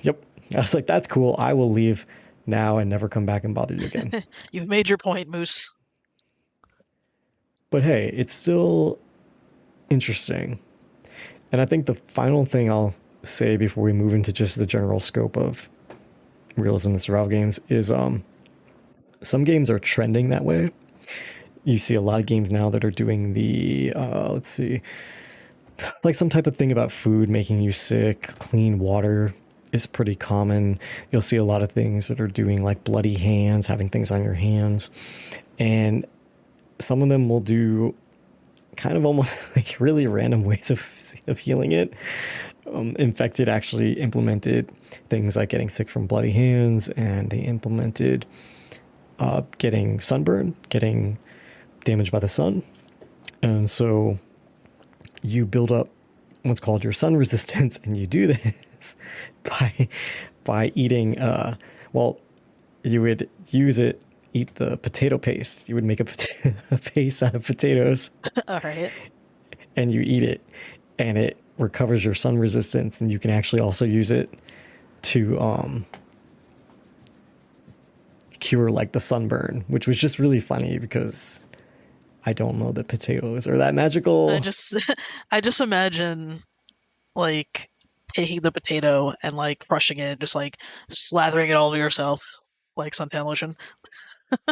Yep. I was like, that's cool. I will leave now and never come back and bother you again. You've made your point, Moose. But hey, it's still interesting. And I think the final thing I'll say before we move into just the general scope of realism and survival games is some games are trending that way. You see a lot of games now that are doing the let's see, like some type of thing about food making you sick. Clean water is pretty common. You'll see a lot of things that are doing like bloody hands, having things on your hands, and some of them will do kind of almost like really random ways of healing it. Infected actually implemented things like getting sick from bloody hands, and they implemented getting sunburn, getting damaged by the sun. And so you build up what's called your sun resistance, and you do this by eating well, you would eat the potato paste. You would make a paste out of potatoes All right. and you eat it, and it recovers your sun resistance, and you can actually also use it to cure like the sunburn, which was just really funny because I don't know that potatoes are that I magical. just I just imagine like taking the potato and like crushing it, just like slathering it all over yourself like suntan lotion.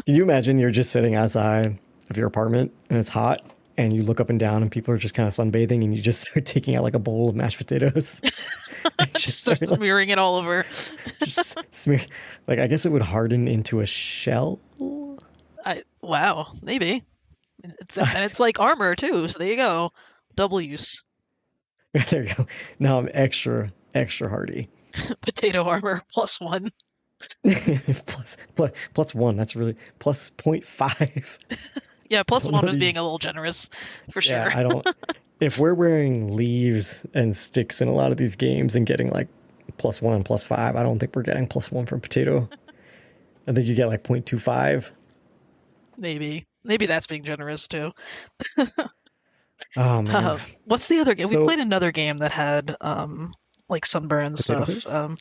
Can you imagine you're just sitting outside of your apartment and it's hot, and you look up and down and people are just kind of sunbathing, and you just start taking out like a bowl of mashed potatoes and just Just start start like smearing it all over. just smear, like I guess it would harden into a shell. Wow, maybe. And it's like armor too, so there you go. Double use. There you go. Now I'm extra hardy. Potato armor +1. Plus one. That's really plus 0.5. Yeah, I plus don't one know was that you, being a little generous, for yeah, sure. I don't. If we're wearing leaves and sticks in a lot of these games and getting like plus one and plus five, I don't think we're getting plus one from potato. I think you get like 0.25. Maybe that's being generous too. Oh man. What's the other game? We So played another game that had like sunburn potato stuff. paste, No,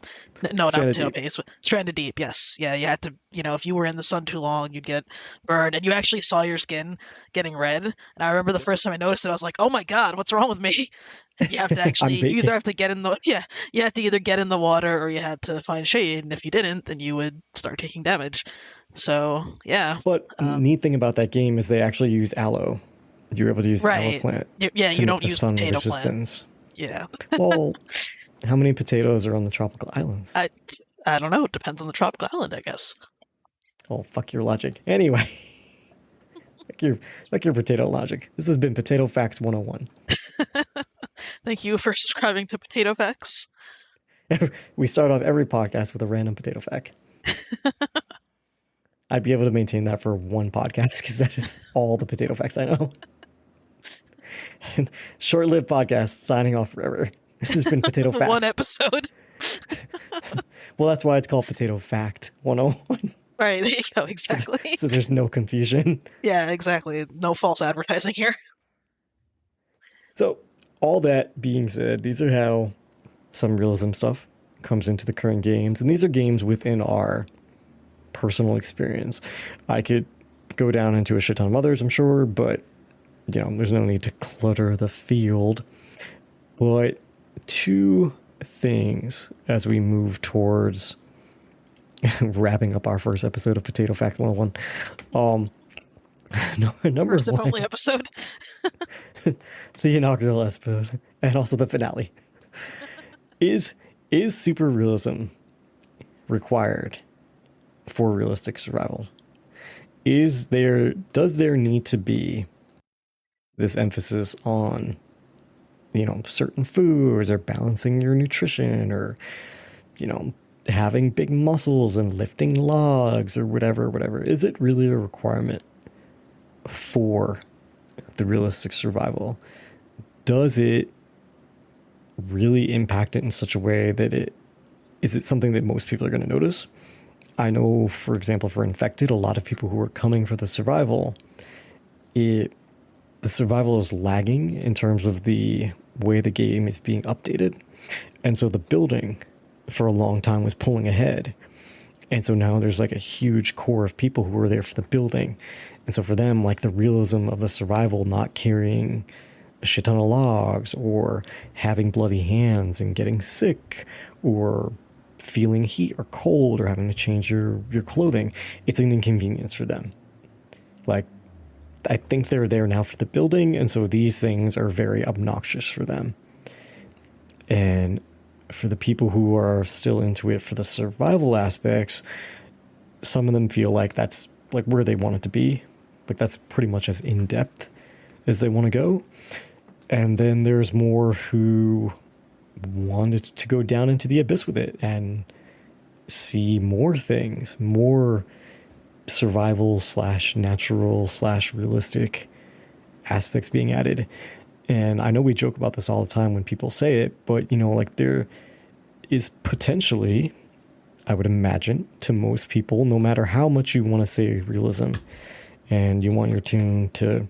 not stranded Potato deep. Paste. Stranded Deep. Yes, yeah. You had to, if you were in the sun too long, you'd get burned, and you actually saw your skin getting red. And I remember the first time I noticed it, I was like, "Oh my God, what's wrong with me?" And you have to I'm actually, you baking. either have to get in the, yeah, you had to either get in the water or you had to find shade, and if you didn't, then you would start taking damage. So yeah, But um, neat thing about that game is they actually use aloe. You're able to use aloe right. plant Yeah, to you make don't the use sun potato plant. resistance. Yeah. Well, how many potatoes are on the tropical islands? I I don't know. It depends on the tropical island, I guess. Oh, fuck your logic. Anyway, fuck your, fuck your potato logic. This has been Potato Facts 101. Thank you for subscribing to Potato Facts. We start off every podcast with a random potato fact. I'd be able to maintain that for one podcast because that is all the potato facts I know. Short-lived podcast, signing off forever. This has been Potato One Fact. episode. Well, that's why it's called Potato Fact 101. Right, there you go, So, exactly. so there's no confusion. Yeah, exactly. No false advertising here. So, all that being said, these are how some realism stuff comes into the current games. And these are games within our personal experience. I could go down into a shit ton of others, I'm sure, but there's no need to clutter the field. But two things as we move towards wrapping up our first episode of Potato Fact 101. No, number First and one, only episode. the inaugural episode, and also the finale. Is super realism required for realistic survival? Does there need to be this emphasis on certain foods or balancing your nutrition or having big muscles and lifting logs or whatever? Is it really a requirement for the realistic survival? Does it really impact it in such a way that is it something that most people are going to notice? I know, for example, for infected, a lot of people who are coming for the survival, the survival is lagging in terms of the way the game is being updated. And so the building for a long time was pulling ahead. And so now there's like a huge core of people who are there for the building. And so for them, like the realism of the survival, not carrying a shit ton of logs or having bloody hands and getting sick or feeling heat or cold or having to change your clothing, it's an inconvenience for them. Like, I think they're there now for the building, and so these things are very obnoxious for them. And for the people who are still into it for the survival aspects, some of them feel like that's like where they want it to be. Like that's pretty much as in-depth as they want to go. And then there's more who wanted to go down into the abyss with it and see more things, more survival / natural / realistic aspects being added. And I know we joke about this all the time when people say it, but like there is potentially, I would imagine, to most people, no matter how much you want to say realism and you want your tune to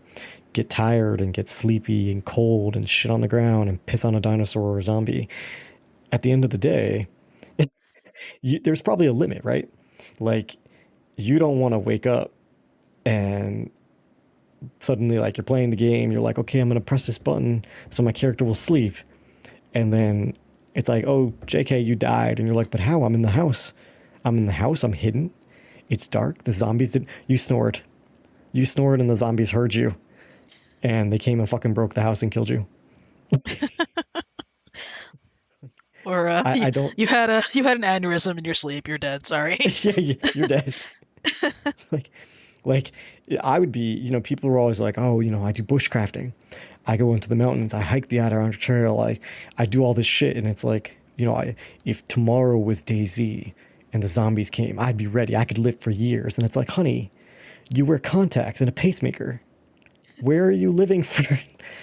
get tired and get sleepy and cold and shit on the ground and piss on a dinosaur or a zombie, at the end of the day, there's probably a limit, right? Like, you don't want to wake up and suddenly, like, you're playing the game, you're like, okay, I'm going to press this button so my character will sleep. And then it's like, oh, JK, you died. And you're like, but how? I'm in the house. I'm hidden. It's dark. The zombies didn't. You snored. And the zombies heard you. And they came and fucking broke the house and killed you. Or I don't. you had an aneurysm in your sleep. You're dead. Sorry. Yeah, you're dead. like, I would be, people are always like, oh, I do bushcrafting. I go into the mountains. I hike the Adirondack Trail. I do all this shit. And it's like, if tomorrow was DayZ and the zombies came, I'd be ready. I could live for years. And it's like, honey, you wear contacts and a pacemaker. Where are you living for?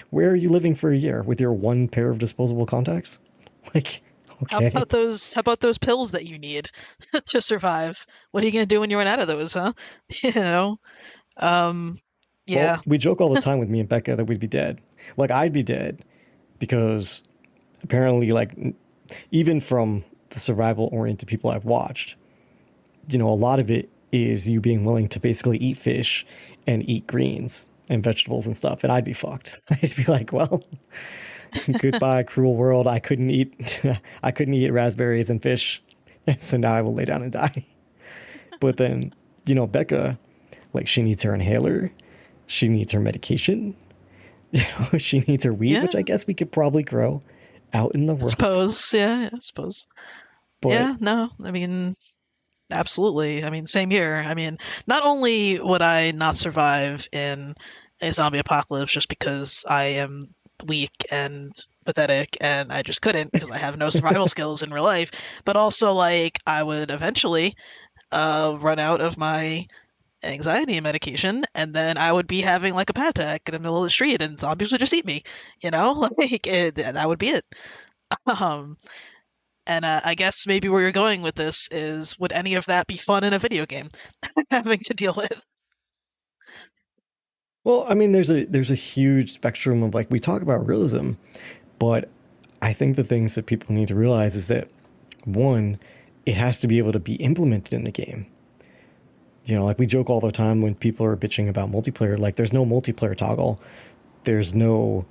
Where are you living for a year with your one pair of disposable contacts? Like, How okay. about those pills that you need to survive? What are you gonna do when you run out of those, huh? You know? Um, Well, yeah, we joke all the time with me and Becca that we'd be dead. Like, I'd be dead because apparently, like, even from the survival oriented people I've watched, a lot of it is you being willing to basically eat fish and eat greens and vegetables and stuff. And I'd be fucked. I'd be like, well, goodbye, cruel world. I couldn't eat, I couldn't eat raspberries and fish. So now I will lay down and die. But then, Becca, like, she needs her inhaler. She needs her medication. She needs her weed, which I yeah. guess we could probably grow out in the I world. suppose, yeah, I suppose. But Yeah, no, I mean, absolutely. I mean, same here. I mean, not only would I not survive in a zombie apocalypse just because I am weak and pathetic and I just couldn't because I have no survival skills in real life, but also like I would eventually run out of my anxiety medication and then I would be having like a panic attack in the middle of the street and zombies would just eat me, you know? That would be it. Um, and I guess maybe where you're going with this is, would any of that be fun in a video game? Having to deal with. well, I mean, there's a huge spectrum of, like, we talk about realism, but I think the things that people need to realize is that, one, it has to be able to be implemented in the game. Like, we joke all the time when people are bitching about multiplayer, like, there's no multiplayer toggle, there's no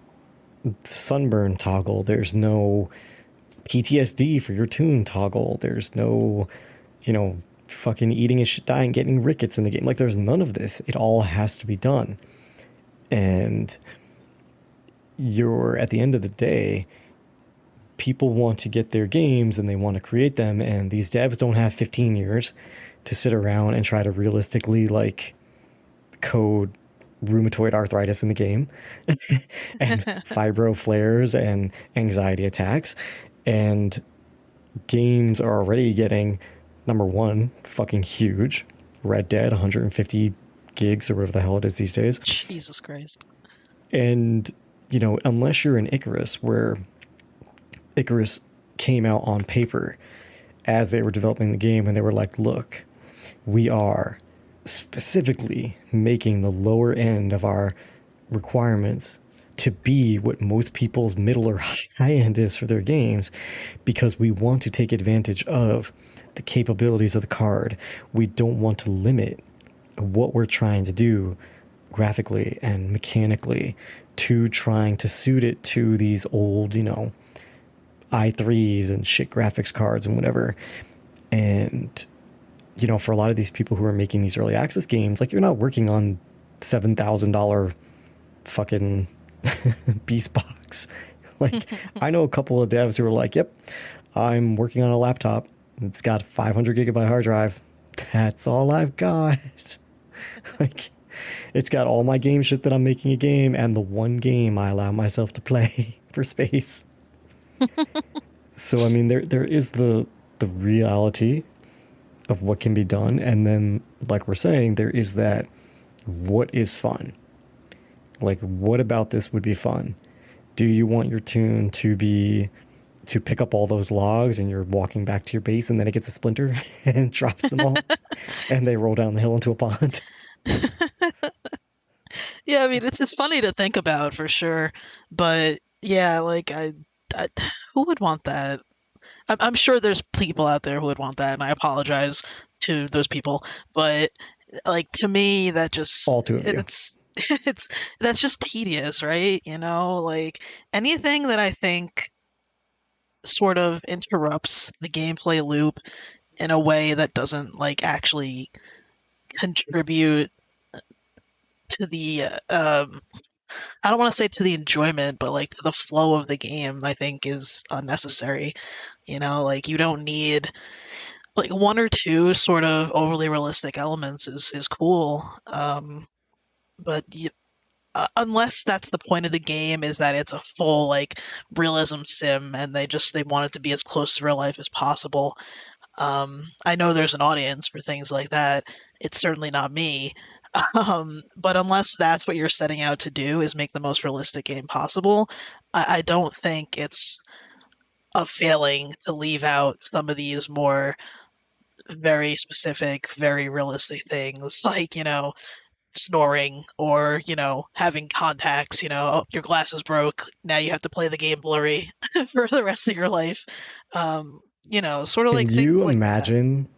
sunburn toggle, there's no PTSD for your tune toggle, there's no, you know, fucking eating and shit, dying, getting rickets in the game. Like, there's none of this. It all has to be done. And you're, at the end of the day, people want to get their games and they want to create them, and these devs don't have 15 years to sit around and try to realistically, like, code rheumatoid arthritis in the game and fibro flares and anxiety attacks. And games are already getting, number one, fucking huge. Red Dead, 150 gigs or whatever the hell it is these days. Jesus Christ. And, unless you're in Icarus, where Icarus came out on paper as they were developing the game, and they were like, look, we are specifically making the lower end of our requirements to be what most people's middle or high end is for their games, because we want to take advantage of the capabilities of the card. We don't want to limit what we're trying to do graphically and mechanically to trying to suit it to these old, i3s and shit graphics cards and whatever. And, for a lot of these people who are making these early access games, like, you're not working on $7,000 fucking beast box. Like, I know a couple of devs who are like, yep, I'm working on a laptop. It's got 500 gigabyte hard drive. That's all I've got. Like, it's got all my game shit that I'm making a game and the one game I allow myself to play for space. So, I mean, there is the reality of what can be done, and then, like we're saying, there is that, what is fun? Like, what about this would be fun? Do you want your tune to pick up all those logs and you're walking back to your base and then it gets a splinter and drops them all and they roll down the hill into a pond? Yeah, I mean, it's funny to think about for sure, but yeah, like I who would want that? I'm sure there's people out there who would want that, and I apologize to those people, but like to me, that just All two of you. it's that's just tedious, right? Like anything that I think sort of interrupts the gameplay loop in a way that doesn't like actually contribute to the I don't want to say to the enjoyment, but like to the flow of the game, I think is unnecessary. Like you don't need like one or two sort of overly realistic elements is cool. But unless that's the point of the game, is that it's a full like realism sim, and they want it to be as close to real life as possible. I know there's an audience for things like that. It's certainly not me. But unless that's what you're setting out to do, is make the most realistic game possible, I don't think it's a failing to leave out some of these more very specific, very realistic things, like, snoring, or, having contacts. Oh, your glasses broke. Now you have to play the game blurry for the rest of your life. Sort of Can like you things like that. imagine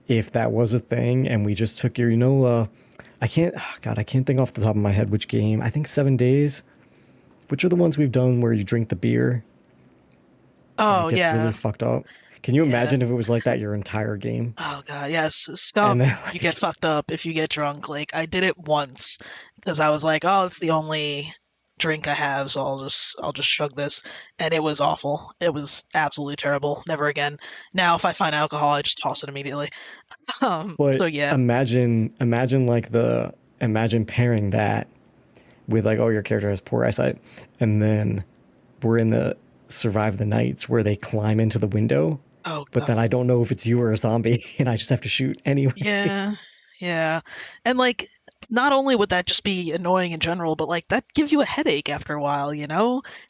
if that was a thing and we just took your, I can't, God, I can't think off the top of my head which game. I think 7 Days, which are the ones we've done where you drink the beer and it Oh, gets really yeah. fucked up. Can you Yeah. imagine if it was like that your entire game? Oh god, yes. And then You get like, fucked up if you get drunk. Like, I did it once because I was like, "Oh, it's the only drink I have, so I'll just chug this." And it was awful. It was absolutely terrible. Never again. Now if I find alcohol, I just toss it immediately. So but yeah. imagine pairing that with like, oh, your character has poor eyesight, and then we're in the survive the nights where they climb into the window, Oh but then god. I don't know if it's you or a zombie, and I just have to shoot anyway. Yeah. Yeah. And like, not only would that just be annoying in general, but like that gives you a headache after a while,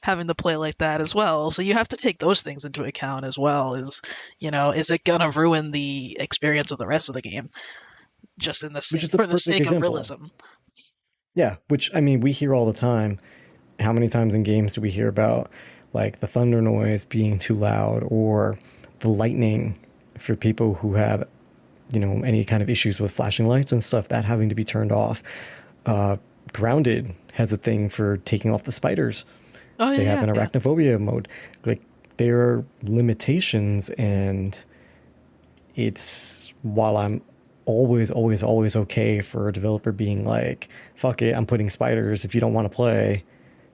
having to play like that as well. So you have to take those things into account as well. Is it gonna ruin the experience of the rest of the game just in the Which sake is a for the perfect sake of example. realism? Yeah, which I mean, we hear all the time. How many times in games do we hear about like the thunder noise being too loud or the lightning for people who have, any kind of issues with flashing lights and stuff, that having to be turned off. Uh, Grounded has a thing for taking off the spiders. Oh They have yeah, an yeah, arachnophobia mode. Like, there are limitations, and it's, while I'm always, always, always okay for a developer being like, fuck it, I'm putting spiders. If you don't want to play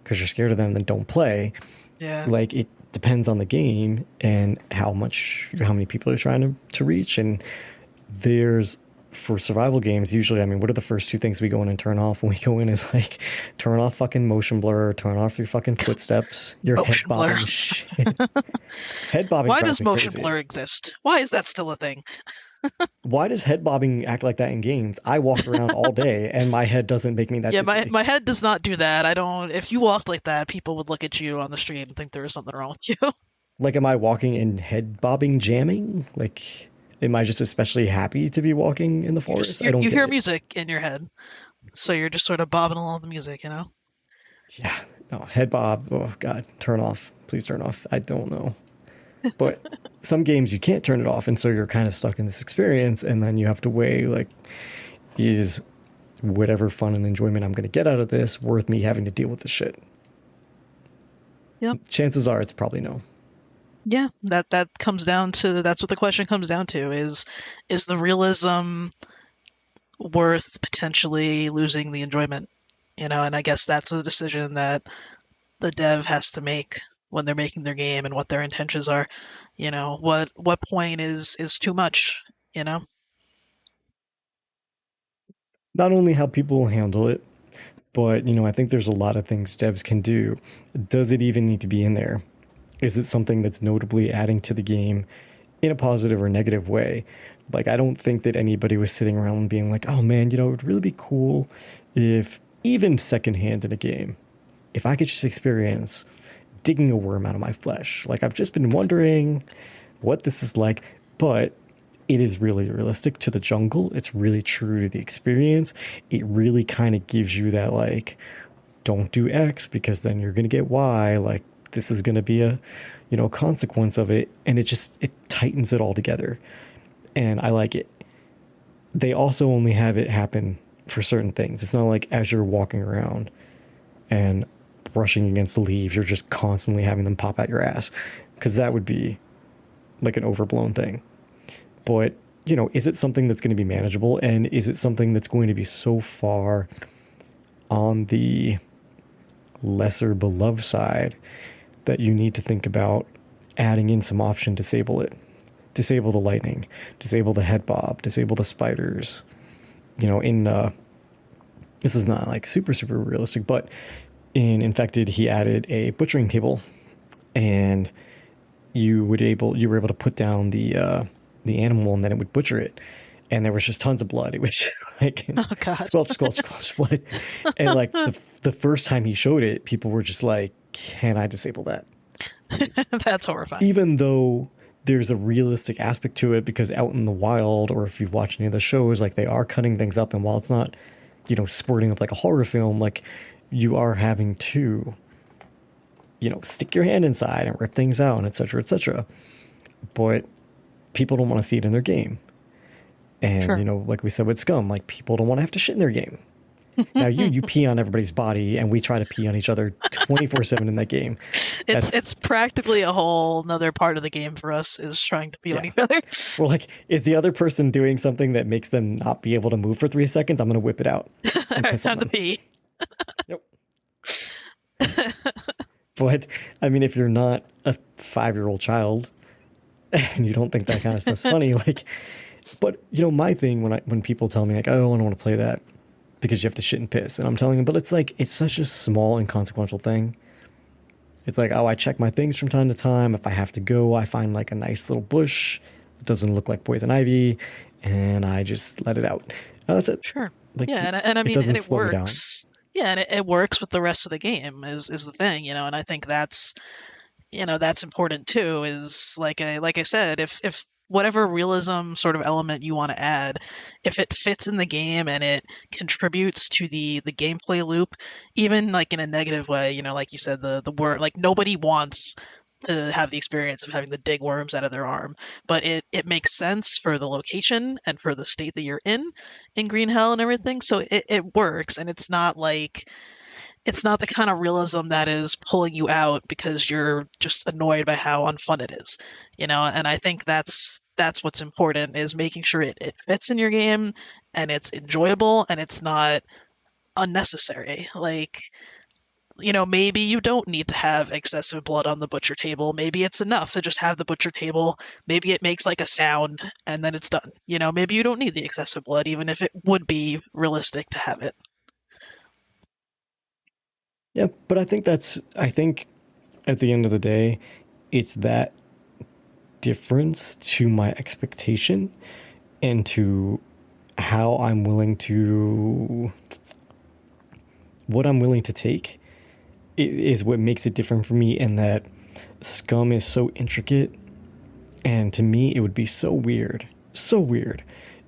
because you're scared of them, then don't play. yeah. Like, it depends on the game and how many people you're trying to reach. And there's, for survival games, usually, I mean, what are the first two things we go in and turn off when we go in is like, turn off fucking motion blur, turn off your fucking footsteps, your head Motion blur. bobbing shit. Head bobbing Why drives does me motion crazy. blur exist? Why is that still a thing? Why does head bobbing act like that in games? I walk around all day and my head doesn't make me that Yeah, my dizzy. my head does not do that. I don't. If you walked like that, people would look at you on the street and think there was something wrong with you. Like, am I walking and head bobbing jamming? Like, am I just especially happy to be walking in the You just forest? I don't you get hear it. music in your head, so you're just sort of bobbing along with the music. Yeah, no, head bob. Oh, God, turn off. Please turn off. I don't know. But some games you can't turn it off, and so you're kind of stuck in this experience, and then you have to weigh, like, is whatever fun and enjoyment I'm going to get out of this worth me having to deal with this shit? Yep. Chances are it's probably no. Yeah, that comes down to that's what the question comes down to is the realism worth potentially losing the enjoyment? And I guess that's a decision that the dev has to make when they're making their game and what their intentions are. What point is too much, you know? Not only how people handle it, but, I think there's a lot of things devs can do. Does it even need to be in there? Is it something that's notably adding to the game in a positive or negative way? Like, I don't think that anybody was sitting around being like, oh man, it would really be cool if, even secondhand in a game, if I could just experience digging a worm out of my flesh. Like, I've just been wondering what this is like, but it is really realistic to the jungle. It's really true to the experience. It really kind of gives you that, like, don't do X because then you're going to get Y. Like, this is going to be a, consequence of it. And it tightens it all together. And I like it. They also only have it happen for certain things. It's not like as you're walking around and brushing against the leaves, you're just constantly having them pop out your ass, because that would be like an overblown thing. But, is it something that's going to be manageable? And is it something that's going to be so far on the lesser beloved side that you need to think about adding in some option to disable it? Disable the lightning, disable the head bob, disable the spiders. In this is not like super realistic, but in Infected, he added a butchering table, and you were able to put down the animal, and then it would butcher it, and there was just tons of blood. It was like Oh God. squelch blood, and like the first time he showed it, people were just like, "Can I disable that?" That's horrifying. Even though there's a realistic aspect to it, because out in the wild, or if you watch any of the shows, like they are cutting things up, and while it's not, squirting up like a horror film, like you are having to, stick your hand inside and rip things out, and etc. etc. But people don't want to see it in their game. And, Sure. like we said with Scum, like people don't want to have to shit in their game. Now you pee on everybody's body, and we try to pee on each other 24/7 in that game. It's That's practically a whole another part of the game for us is trying to pee on yeah. each other. We're like, is the other person doing something that makes them not be able to move for 3 seconds? I'm gonna whip it out All and right, piss on time to them. pee. Yep. But I mean, if you're not a 5-year-old child and you don't think that kind of stuff's funny, like, but my thing when people tell me like, oh, I don't want to play that because you have to shit and piss, and I'm telling them, but it's like it's such a small inconsequential thing. It's like, oh, I check my things from time to time. If I have to go, I find like a nice little bush that doesn't look like poison ivy, and I just let it out. That's it. Sure. Like Yeah, and I it mean, and doesn't it slow me down. works. Yeah, and it works with the rest of the game is the thing, and I think that's important too. Is like I said, if whatever realism sort of element you want to add, if it fits in the game and it contributes to the gameplay loop, even like in a negative way, like you said, the word like nobody wants to have the experience of having to dig worms out of their arm, but it makes sense for the location and for the state that you're in Green Hell and everything. So it works, and it's not the kind of realism that is pulling you out because you're just annoyed by how unfun it is, and I think that's what's important, is making sure it fits in your game and it's enjoyable and it's not unnecessary. Like, maybe you don't need to have excessive blood on the butcher table. Maybe it's enough to just have the butcher table. Maybe it makes like a sound and then it's done. Maybe you don't need the excessive blood, even if it would be realistic to have it. Yeah, but I think at the end of the day, it's that difference to my expectation and to how I'm willing to what I'm willing to take is what makes it different for me. And that Scum is so intricate, and to me it would be so weird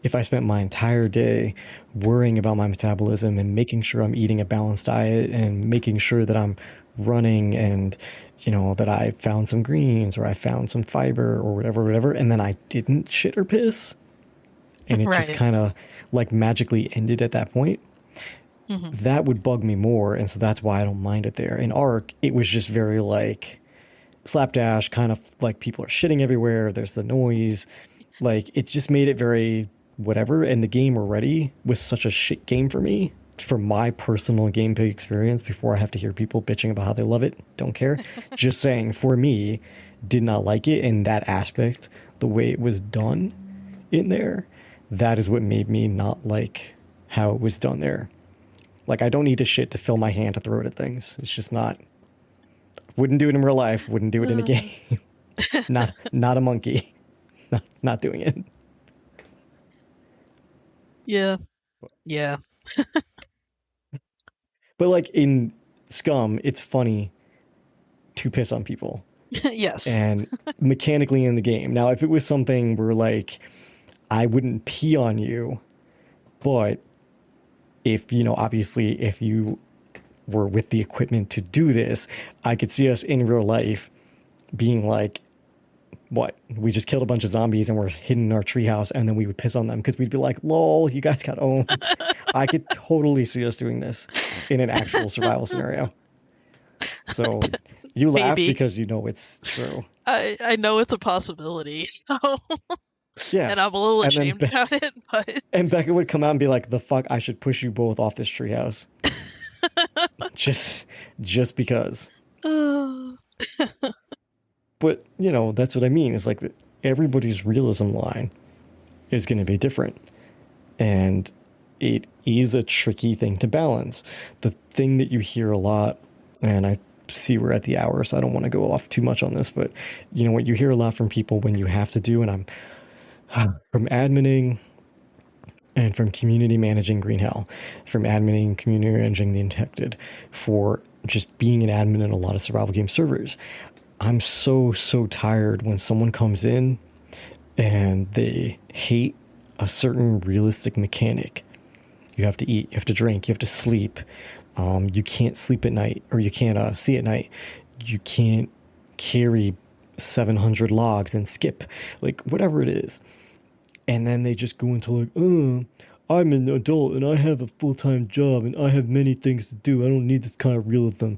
if I spent my entire day worrying about my metabolism and making sure I'm eating a balanced diet and making sure that I'm running, and that I found some greens or I found some fiber or whatever, and then I didn't shit or piss, and it just Right. kind of like magically ended at that point. Hmm. That would bug me more, and so that's why I don't mind it there. In Ark, it was just very like slapdash, kind of like people are shitting everywhere, there's the noise, like it just made it very whatever. And the game already was such a shit game for me, for my personal gameplay experience, before I have to hear people bitching about how they love it. Don't care. Just saying, for me, did not like it in that aspect, the way it was done in there. That is what made me not like how it was done there. Like, I don't need to shit to fill my hand to throw it at things. It's just not. Wouldn't do it in real life. Wouldn't do it in a Uh, game. Not a monkey. Not doing it. yeah. Yeah. But like in Scum, it's funny to piss on people, Yes. and mechanically in the game. Now, if it was something where like I wouldn't pee on you, but if obviously if you were with the equipment to do this, I could see us in real life being like, what? We just killed a bunch of zombies and we're hidden in our treehouse, and then we would piss on them because we'd be like, lol, you guys got owned. I could totally see us doing this in an actual survival scenario. So you laugh Maybe. because you know it's true. I know it's a possibility, so Yeah. and I'm a little And then ashamed about it, but and Becca would come out and be like, the fuck, I should push you both off this treehouse. just just because. uh, But, that's what I mean. It's like everybody's realism line is going to be different. And it is a tricky thing to balance. The thing that you hear a lot, and I see we're at the hour, so I don't want to go off too much on this, but you know what you hear a lot from people when you have to do, and I'm from adminning and from community managing Green Hell, from adminning, community managing the Infected, for just being an admin in a lot of survival game servers. I'm so tired when someone comes in and they hate a certain realistic mechanic. You have to eat, you have to drink, you have to sleep. You can't sleep at night, or you can't see at night. You can't carry 700 logs and skip, like whatever it is. And then they just go into like, oh, I'm an adult and I have a full-time job and I have many things to do. I don't need this kind of realism.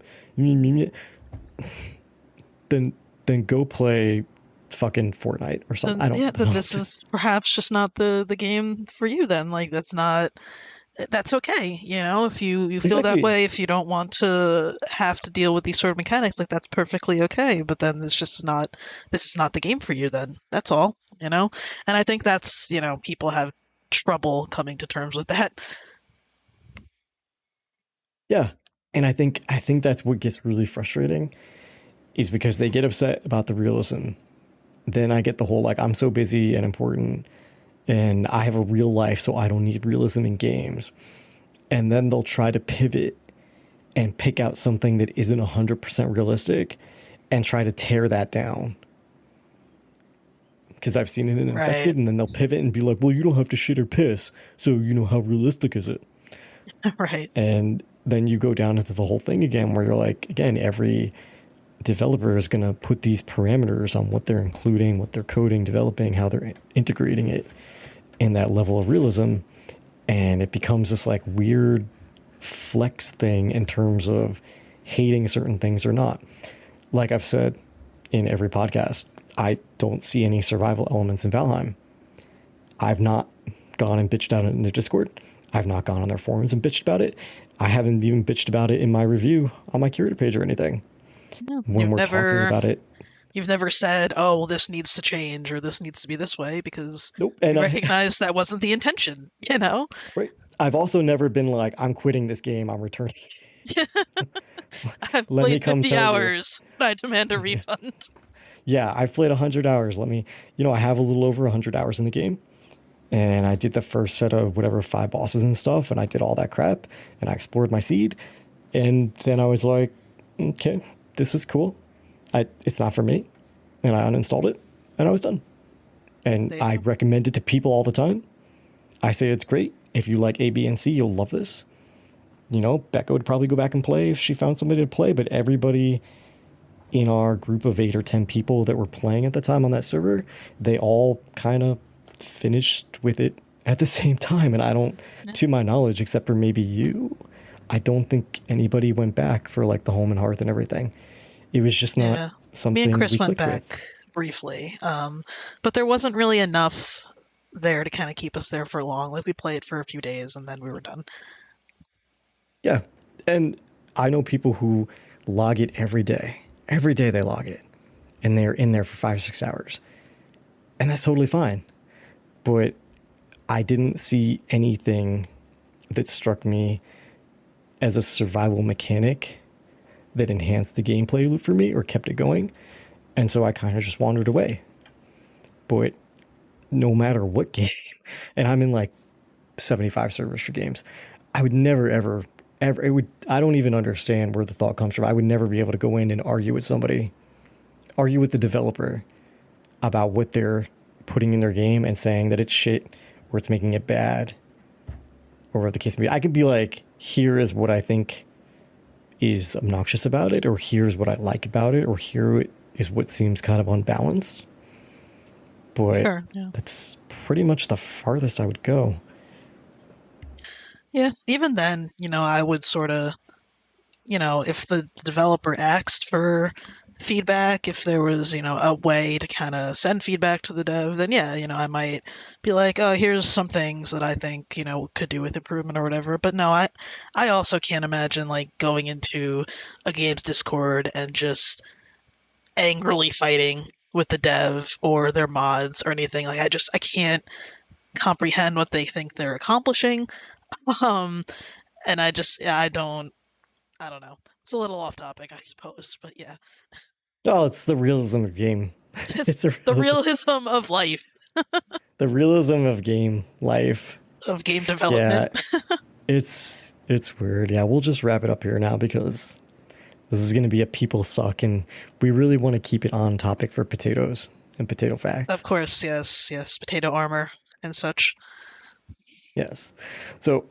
Then go play fucking Fortnite or something. Then I don't yeah, then know. this is perhaps just not the game for you then. Like that's okay, if you feel that Exactly. way, if you don't want to have to deal with these sort of mechanics, like that's perfectly okay. But then this is not the game for you then. That's all. And I think that's, people have trouble coming to terms with that. Yeah. And I think that's what gets really frustrating, is because they get upset about the realism. Then I get the whole like, I'm so busy and important and I have a real life, so I don't need realism in games. And then they'll try to pivot and pick out something that isn't 100% realistic and try to tear that down. Because I've seen it in Right. Infected, and then they'll pivot and be like, well, you don't have to shit or piss, so how realistic is it? Right. And then you go down into the whole thing again, where you're like, again, every developer is going to put these parameters on what they're including, what they're coding, developing, how they're integrating it in that level of realism. And it becomes this like weird flex thing in terms of hating certain things or not. Like I've said in every podcast, I don't see any survival elements in Valheim. I've not gone and bitched out in their Discord. I've not gone on their forums and bitched about it. I haven't even bitched about it in my review on my curator page or anything. Yeah. When we're talking about it, You've never said, "Oh, well, this needs to change," or "This needs to be this way," because nope. you And recognize that wasn't the intention, you know? right, I've also never been like, I'm quitting this game, I'm returning. I've Let me played come 50 tell you. hours, and I demand a Yeah, refund. yeah, I've played 100 hours. I have a little over 100 hours in the game. And I did the first set of whatever 5 bosses and stuff, and I did all that crap, and I explored my seed, and then I was like, okay, this was cool. It's not for me, and I uninstalled it, and I was done. And There you I go. recommend it to people all the time. I say it's great. If you like A, B, and C, you'll love this. Becca would probably go back and play if she found somebody to play, but everybody in our group of 8 or 10 people that were playing at the time on that server, they all kind of finished with it at the same time. And I don't, Yeah. to my knowledge, except for maybe you, I don't think anybody went back for like the home and hearth and everything. It was just not Yeah. Me and something Chris we went clicked with. back briefly, but there wasn't really enough there to kind of keep us there for long. Like we played for a few days and then we were done. Yeah. And I know people who log it every day. Every day they log it. And they're in there for 5 or 6 hours. And that's totally fine. But I didn't see anything that struck me as a survival mechanic that enhanced the gameplay loop for me or kept it going. And so I kind of just wandered away. But no matter what game, and I'm in like 75 servers for games, I would never, ever, I don't even understand where the thought comes from. I would never be able to go in and argue with somebody, argue with the developer about what they're putting in their game and saying that it's shit or it's making it bad or what the case may be. I could be like, here is what I think is obnoxious about it, or here's what I like about it, or here is what seems kind of unbalanced. But Sure. Yeah. that's pretty much the farthest I would go. Yeah. Even then, I would sort of, if the developer asked for feedback, if there was, a way to kind of send feedback to the dev, then yeah, I might be like, oh, here's some things that I think, could do with improvement or whatever. But no, I also can't imagine like going into a game's Discord and just angrily fighting with the dev or their mods or anything. Like I can't comprehend what they think they're accomplishing. Um, and I just, yeah, I don't know. It's a little off topic, I suppose, but yeah, Oh, it's the realism of game. it's It's the the realism, realism of life, the realism of game life. of game development. Yeah, it's weird. Yeah, we'll just wrap it up here now because this is going to be a people suck, and we really want to keep it on topic for potatoes and potato Of facts. course, yes, yes, potato armor and such. Yes. So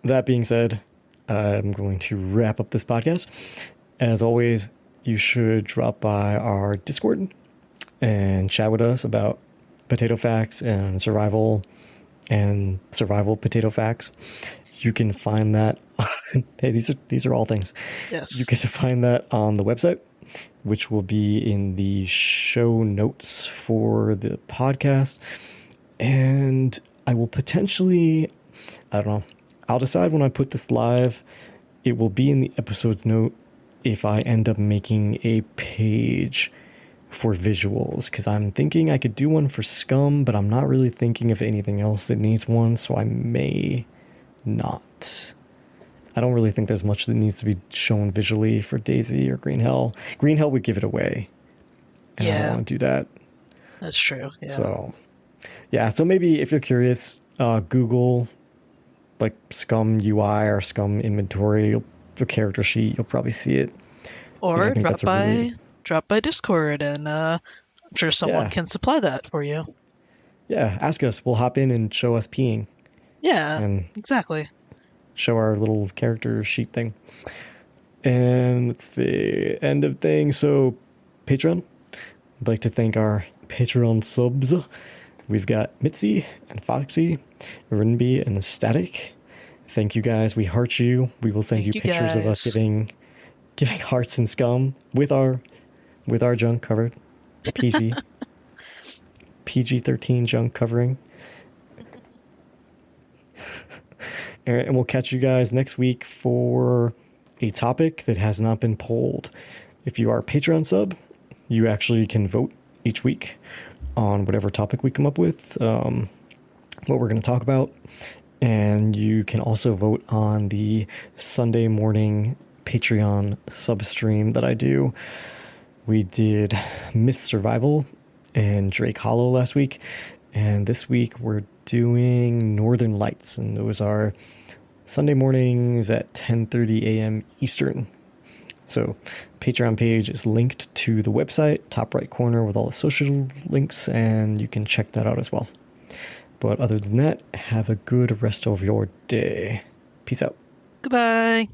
that being said, I'm going to wrap up this podcast. As always, you should drop by our Discord and chat with us about potato facts and survival potato facts. You can find that. Hey, these are all things. You Yes. can find that on the website, which will be in the show notes for the podcast. And I will potentially, I don't know, I'll decide when I put this live. It will be in the episode's note if I end up making a page for visuals, because I'm thinking I could do one for Scum, but I'm not really thinking of anything else that needs one, so I may not. I don't really think there's much that needs to be shown visually for Daisy or Green Hell. Green Hell would give it away, and I don't Yeah, want to do that. that's true. Yeah. So, yeah, so maybe if you're curious, Google like Scum UI or Scum inventory, the character sheet, you'll probably see it. And I Or think that's a really, drop by Discord, and I'm sure someone yeah, can supply that for you. yeah, ask us. We'll hop in and show us peeing Yeah, and exactly. show our little character sheet thing. And it's the end of things. So, Patreon. I'd like to thank our Patreon subs. We've got Mitzi and Foxxy, Rynbee and Statik. Thank you guys. We heart you. We will send you Thank you pictures of us guys. giving hearts and scum with our junk covered. PG PG-13 junk covering. And we'll catch you guys next week for a topic that has not been polled. If you are a Patreon sub, you actually can vote each week on whatever topic we come up with, what we're going to talk about. And you can also vote on the Sunday morning Patreon sub stream that I do. We did Myth Survival and Drake Hollow last week. And this week we're doing Northern Lights. And those are Sunday mornings at 10:30 a.m. Eastern. So Patreon page is linked to the website, top right corner with all the social links, and you can check that out as well. But other than that, have a good rest of your day. Peace out. Goodbye.